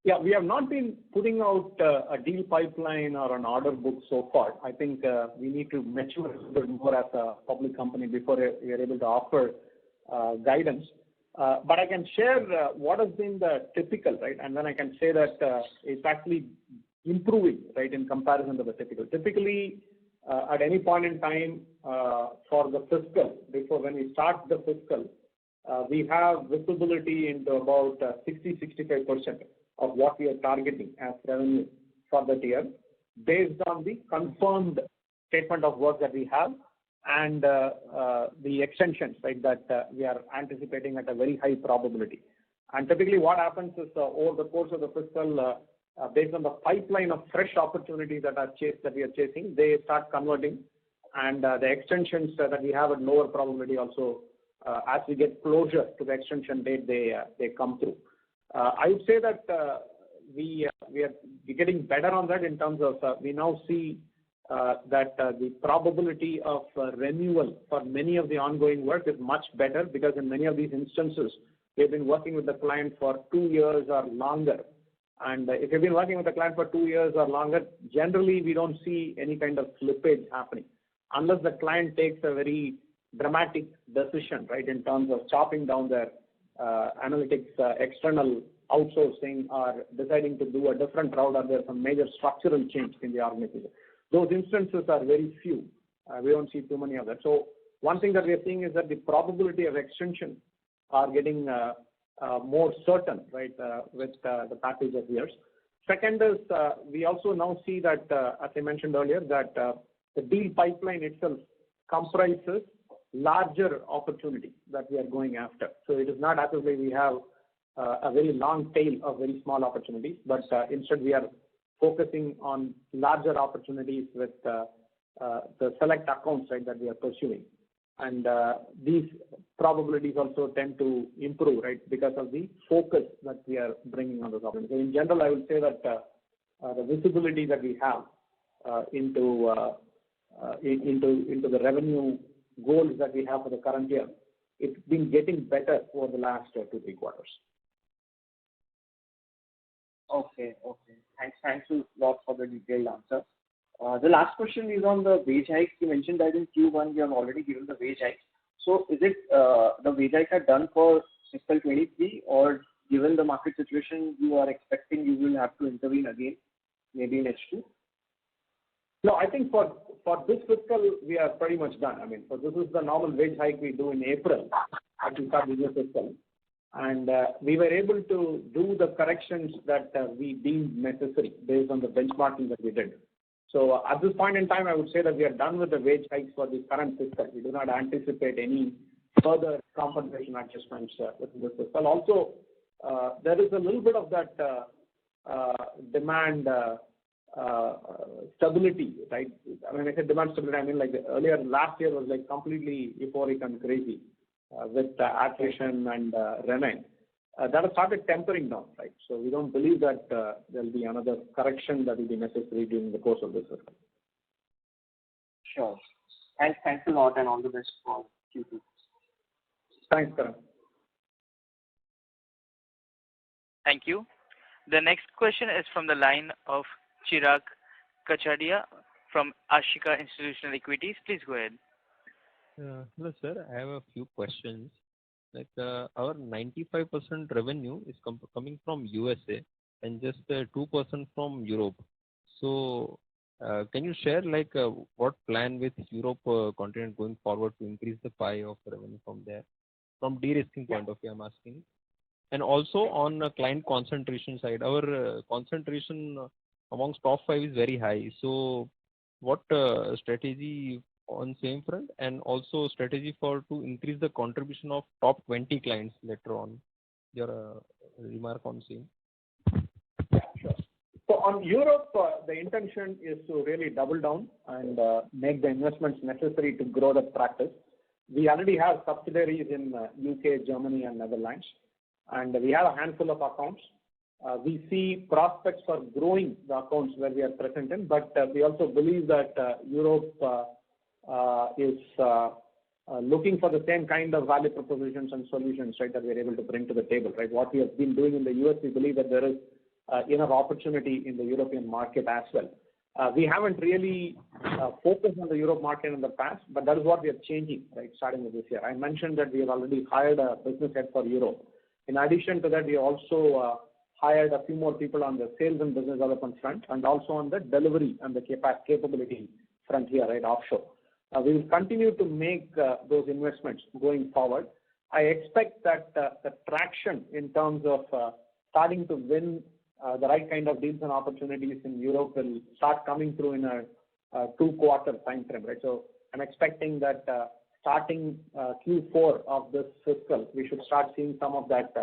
Yeah, we have not been putting out a deal pipeline or an order book so far. I think we need to mature a little bit more as a public company before we are able to offer guidance. But I can share what has been the typical, right? And then I can say that it's actually improving, right, in comparison to the typical. Typically, at any point in time for the fiscal, before when we start the fiscal, we have visibility into about 60-65% of what we are targeting as revenue for that year, based on the confirmed statement of work that we have and the extensions, right, that we are anticipating at a very high probability. And typically what happens is over the course of the fiscal, based on the pipeline of fresh opportunities that we are chasing, they start converting, and the extensions that we have at lower probability also, as we get closer to the extension date, they come through. I would say that we are getting better on that in terms of we now see that the probability of renewal for many of the ongoing work is much better, because in many of these instances, we've been working with the client for 2 years or longer. And if you've been working with the client for 2 years or longer, generally we don't see any kind of slippage happening, unless the client takes a very dramatic decision, right, in terms of chopping down their analytics external outsourcing, or deciding to do a different route, or there's some major structural change in the organization. Those instances are very few. We don't see too many of that. So one thing that we are seeing is that the probability of extension are getting more certain, right, with the passage of years. Second is we also now see that, as I mentioned earlier, that the deal pipeline itself comprises larger opportunity that we are going after. So it is not as if we have a very long tail of very small opportunities, but instead we are focusing on larger opportunities with the select accounts, right, that we are pursuing. And these probabilities also tend to improve, right, because of the focus that we are bringing on those opportunities. So in general, I would say that the visibility that we have into the revenue goals that we have for the current year, it's been getting better over the last 2-3 quarters. Okay. Thanks a lot for the detailed answer. The last question is on the wage hikes. You mentioned that in Q1 you have already given the wage hikes. So is it the wage hikes are done for fiscal 23, or given the market situation you are expecting you will have to intervene again, maybe in H2? No, I think for this fiscal we are pretty much done. I mean, so this is the normal wage hike we do in April as we start business fiscal. And we were able to do the corrections that we deemed necessary based on the benchmarking that we did. So at this point in time, I would say that we are done with the wage hikes for the current fiscal. We do not anticipate any further compensation adjustments within this fiscal. Also, there is a little bit of that demand stability, right? I mean, when I say demand stability, I mean like earlier last year was like completely euphoric and crazy with attrition and remain. That has started tempering down, right? So we don't believe that there will be another correction that will be necessary during the course of this fiscal. Sure. Thanks a lot, and all the best for Q2. Thanks, Karan. Thank you. The next question is from the line of Chirag Kacharia from Ashika Institutional Equities. Please go ahead. Hello, sir. I have a few questions. Like our 95% revenue is coming from USA and just 2% from Europe. So Can you share what plan with Europe continent going forward to increase the pie of revenue from there? From de-risking point of view, I'm asking. And also on client concentration side, our concentration amongst top 5 is very high. So what strategy on same front, and also strategy to increase the contribution of top 20 clients later on? Your remark on same. Yeah, sure. So on Europe, the intention is to really double down and make the investments necessary to grow the practice. We already have subsidiaries in UK, Germany, and Netherlands, and we have a handful of accounts. We see prospects for growing the accounts where we are present in, but we also believe that Europe is looking for the same kind of value propositions and solutions, right, that we are able to bring to the table, right? What we have been doing in the US, we believe that there is enough opportunity in the European market as well. We haven't really focused on the Europe market in the past, but that is what we are changing, right, starting with this year. I mentioned that we have already hired a business head for Europe. In addition to that, we also hired a few more people on the sales and business development front, and also on the delivery and the capability front here, right, offshore. We will continue to make those investments going forward. I expect that the traction in terms of starting to win the right kind of deals and opportunities in Europe will start coming through in a 2-quarter time frame, right? So I'm expecting that starting Q4 of this fiscal, we should start seeing some of that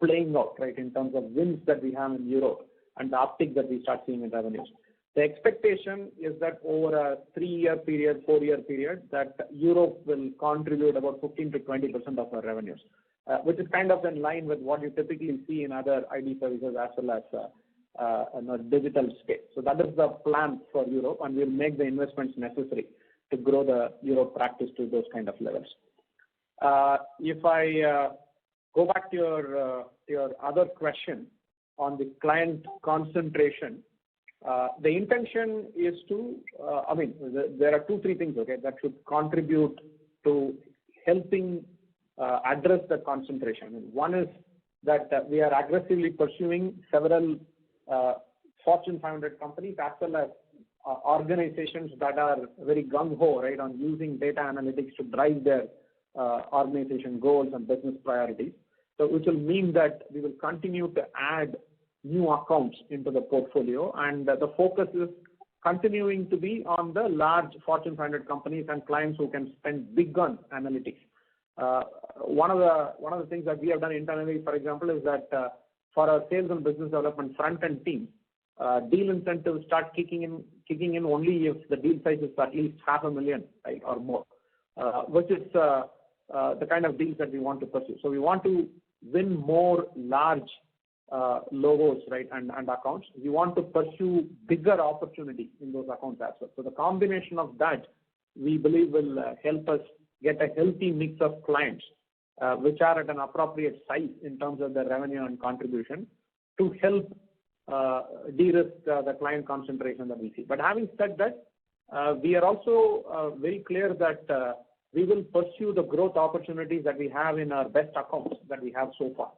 playing out, right, in terms of wins that we have in Europe and the uptick that we start seeing in revenues. The expectation is that over a 3-year period, 4-year period, that Europe will contribute about 15 to 20% of our revenues, which is kind of in line with what you typically see in other ID services as well as in a digital space. So that is the plan for Europe, and we'll make the investments necessary to grow the Europe practice to those kind of levels. If I go back to your other question on the client concentration, the intention is to, there are 2-3 things, okay, that should contribute to helping address the concentration. One is that we are aggressively pursuing several Fortune 500 companies as well as organizations that are very gung-ho, right, on using data analytics to drive their organization goals and business priorities. So which will mean that we will continue to add new accounts into the portfolio, and the focus is continuing to be on the large Fortune 500 companies and clients who can spend big on analytics. One of the things that we have done internally, for example, is that for our sales and business development front-end team, deal incentives start kicking in only if the deal size is at least $500,000, right, or more, which is the kind of deals that we want to pursue. So we want to win more large logos, right, and accounts. We want to pursue bigger opportunity in those accounts as well. So the combination of that, we believe, will help us get a healthy mix of clients, which are at an appropriate size in terms of their revenue and contribution, to help de-risk the client concentration that we see. But having said that, we are also very clear that we will pursue the growth opportunities that we have in our best accounts that we have so far.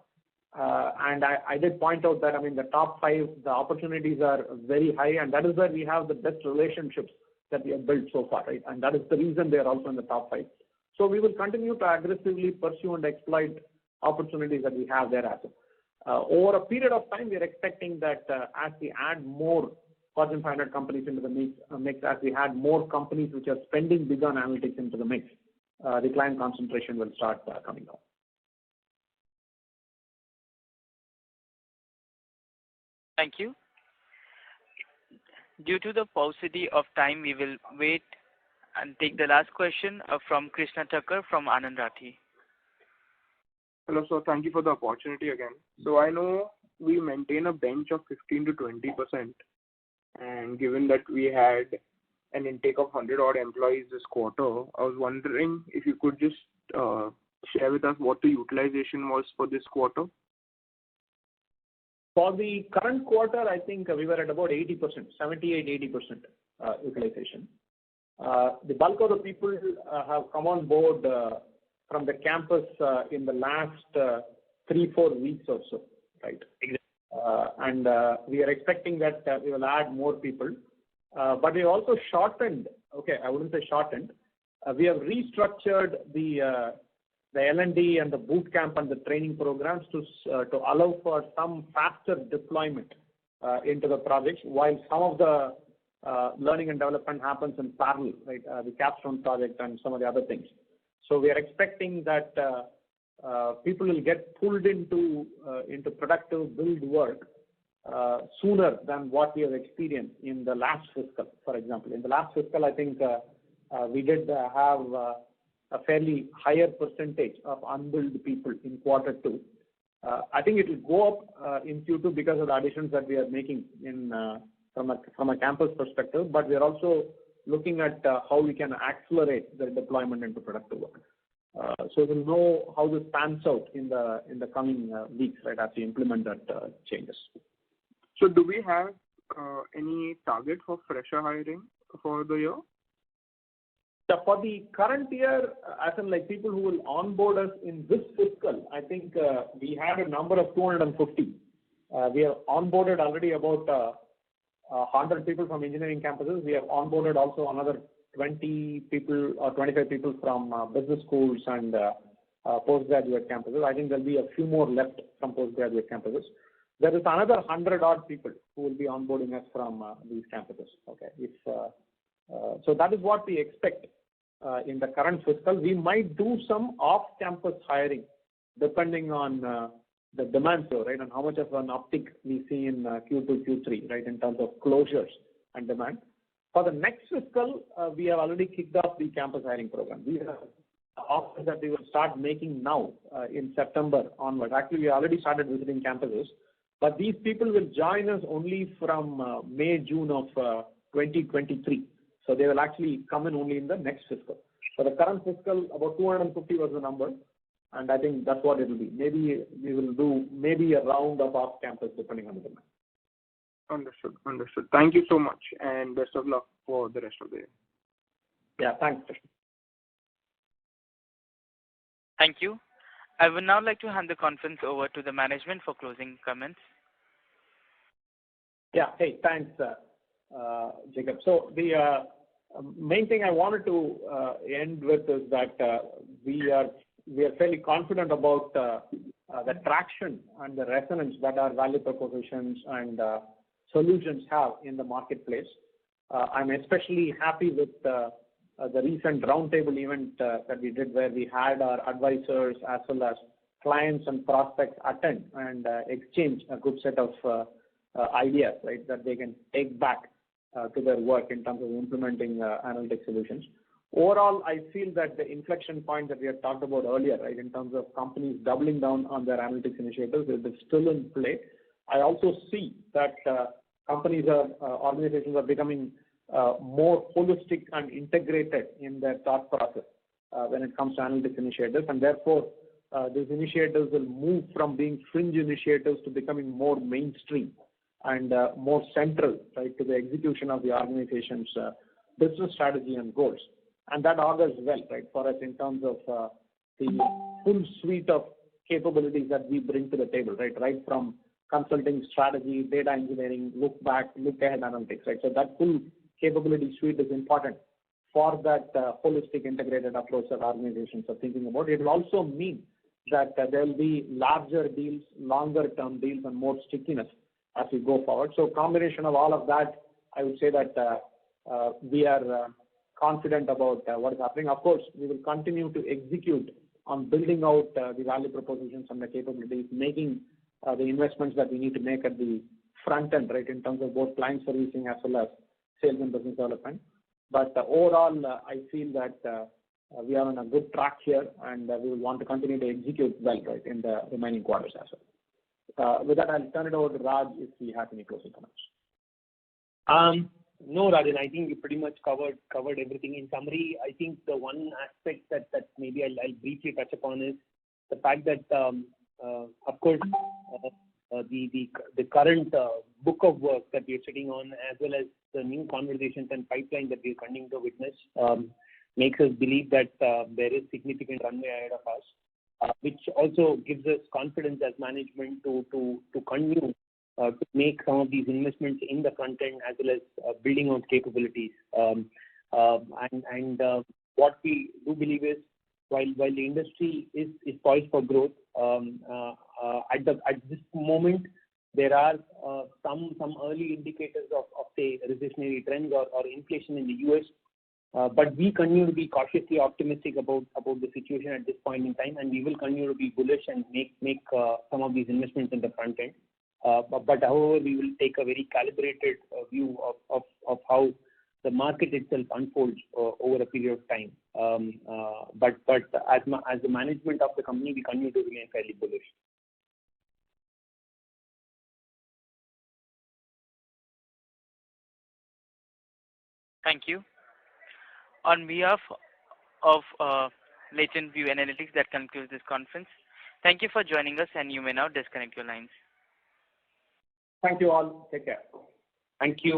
And I did point out that, the top 5, the opportunities are very high, and that is where we have the best relationships that we have built so far, right? And that is the reason they are also in the top 5. So we will continue to aggressively pursue and exploit opportunities that we have there as well. Over a period of time, we are expecting that as we add more Fortune 500 companies into the mix, as we add more companies which are spending big on analytics into the mix, the client concentration will start coming down. Thank you. Due to the paucity of time, we will wait and take the last question from Krishna Thakkar from Anand Rathi. Hello, sir. Thank you for the opportunity again. So I know we maintain a bench of 15 to 20%, and given that we had an intake of 100-odd employees this quarter, I was wondering if you could just share with us what the utilization was for this quarter. For the current quarter, I think we were at about 80%, 78-80% utilization. The bulk of the people have come on board from the campus in the last 3-4 weeks or so, right? And we are expecting that we will add more people. but we also shortened. Okay, I wouldn't say shortened. We have restructured the L&D and the boot camp and the training programs to allow for some faster deployment into the projects, while some of the learning and development happens in parallel, right? The capstone project and some of the other things. So we are expecting that people will get pulled into productive build work sooner than what we have experienced in the last fiscal. For example, in the last fiscal, I think we did have a fairly higher percentage of unbilled people in Q2. I think it will go up in Q2 because of the additions that we are making from a campus perspective, but we are also looking at how we can accelerate the deployment into productive work. So we'll know how this pans out in the coming weeks, right, as we implement that changes. So do we have any target for fresher hiring for the year? Yeah, for the current year, as in like people who will onboard us in this fiscal, I think we had a number of 250. We have onboarded already about 100 people from engineering campuses. We have onboarded also another 20 people or 25 people from business schools and postgraduate campuses. I think there'll be a few more left from postgraduate campuses. There is another 100 odd people who will be onboarding us from these campuses. Okay, so that is what we expect in the current fiscal. We might do some off-campus hiring depending on the demand flow, right, and how much of an uptick we see in Q2, Q3, right, in terms of closures and demand. For the next fiscal, we have already kicked off the campus hiring program. These are offers that we will start making now in September onward. Actually, we already started visiting campuses, but these people will join us only from May, June of 2023. So they will actually come in only in the next fiscal. For the current fiscal, about 250 was the number, and I think that's what it will be. Maybe we will do maybe a round of off-campus depending on the demand. Understood. Thank you so much, and best of luck for the rest of the year. Yeah, thanks, Krishna. Thank you. I would now like to hand the conference over to the management for closing comments. Yeah, hey, thanks, Jacob. So the main thing I wanted to end with is that we are fairly confident about the traction and the resonance that our value propositions and solutions have in the marketplace. I'm especially happy with the recent roundtable event that we did, where we had our advisors as well as clients and prospects attend and exchange a good set of ideas, right, that they can take back to their work in terms of implementing analytic solutions. Overall, I feel that the inflection point that we had talked about earlier, right, in terms of companies doubling down on their analytics initiatives, is still in play. I also see that organizations are becoming more holistic and integrated in their thought process when it comes to analytics initiatives, and therefore these initiatives will move from being fringe initiatives to becoming more mainstream and more central, right, to the execution of the organization's business strategy and goals. And that augurs well, right, for us in terms of the full suite of capabilities that we bring to the table, right from consulting, strategy, data engineering, look back, look ahead analytics, right. So that full capability suite is important for that holistic integrated approach that organizations are thinking about. It will also mean that there will be larger deals, longer term deals, and more stickiness as we go forward. So combination of all of that, I would say that we are confident about what is happening. Of course, we will continue to execute on building out the value propositions and the capabilities, making the investments that we need to make at the front end, right, in terms of both client servicing as well as sales and business development. But overall, I feel that we are on a good track here, and we will want to continue to execute well, right, in the remaining quarters as well. With that, I'll turn it over to Raj if he has any closing comments. No, Rajan, I think you pretty much covered everything. In summary, I think the one aspect that maybe I'll briefly touch upon is the fact that, of course, the current book of work that we are sitting on, as well as the new conversations and pipeline that we are continuing to witness, makes us believe that there is significant runway ahead of us, which also gives us confidence as management to continue to make some of these investments in the front end as well as building out capabilities. What we do believe is while the industry is poised for growth, at this moment there are some early indicators of say recessionary trends or inflation in the US. But we continue to be cautiously optimistic about the situation at this point in time, and we will continue to be bullish and make some of these investments in the front end. But however, we will take a very calibrated view of how the market itself unfolds over a period of time. But as the management of the company, we continue to remain fairly bullish. Thank you. On behalf of Latent View Analytics, that concludes this conference. Thank you for joining us, and you may now disconnect your lines. Thank you all. Take care. Thank you.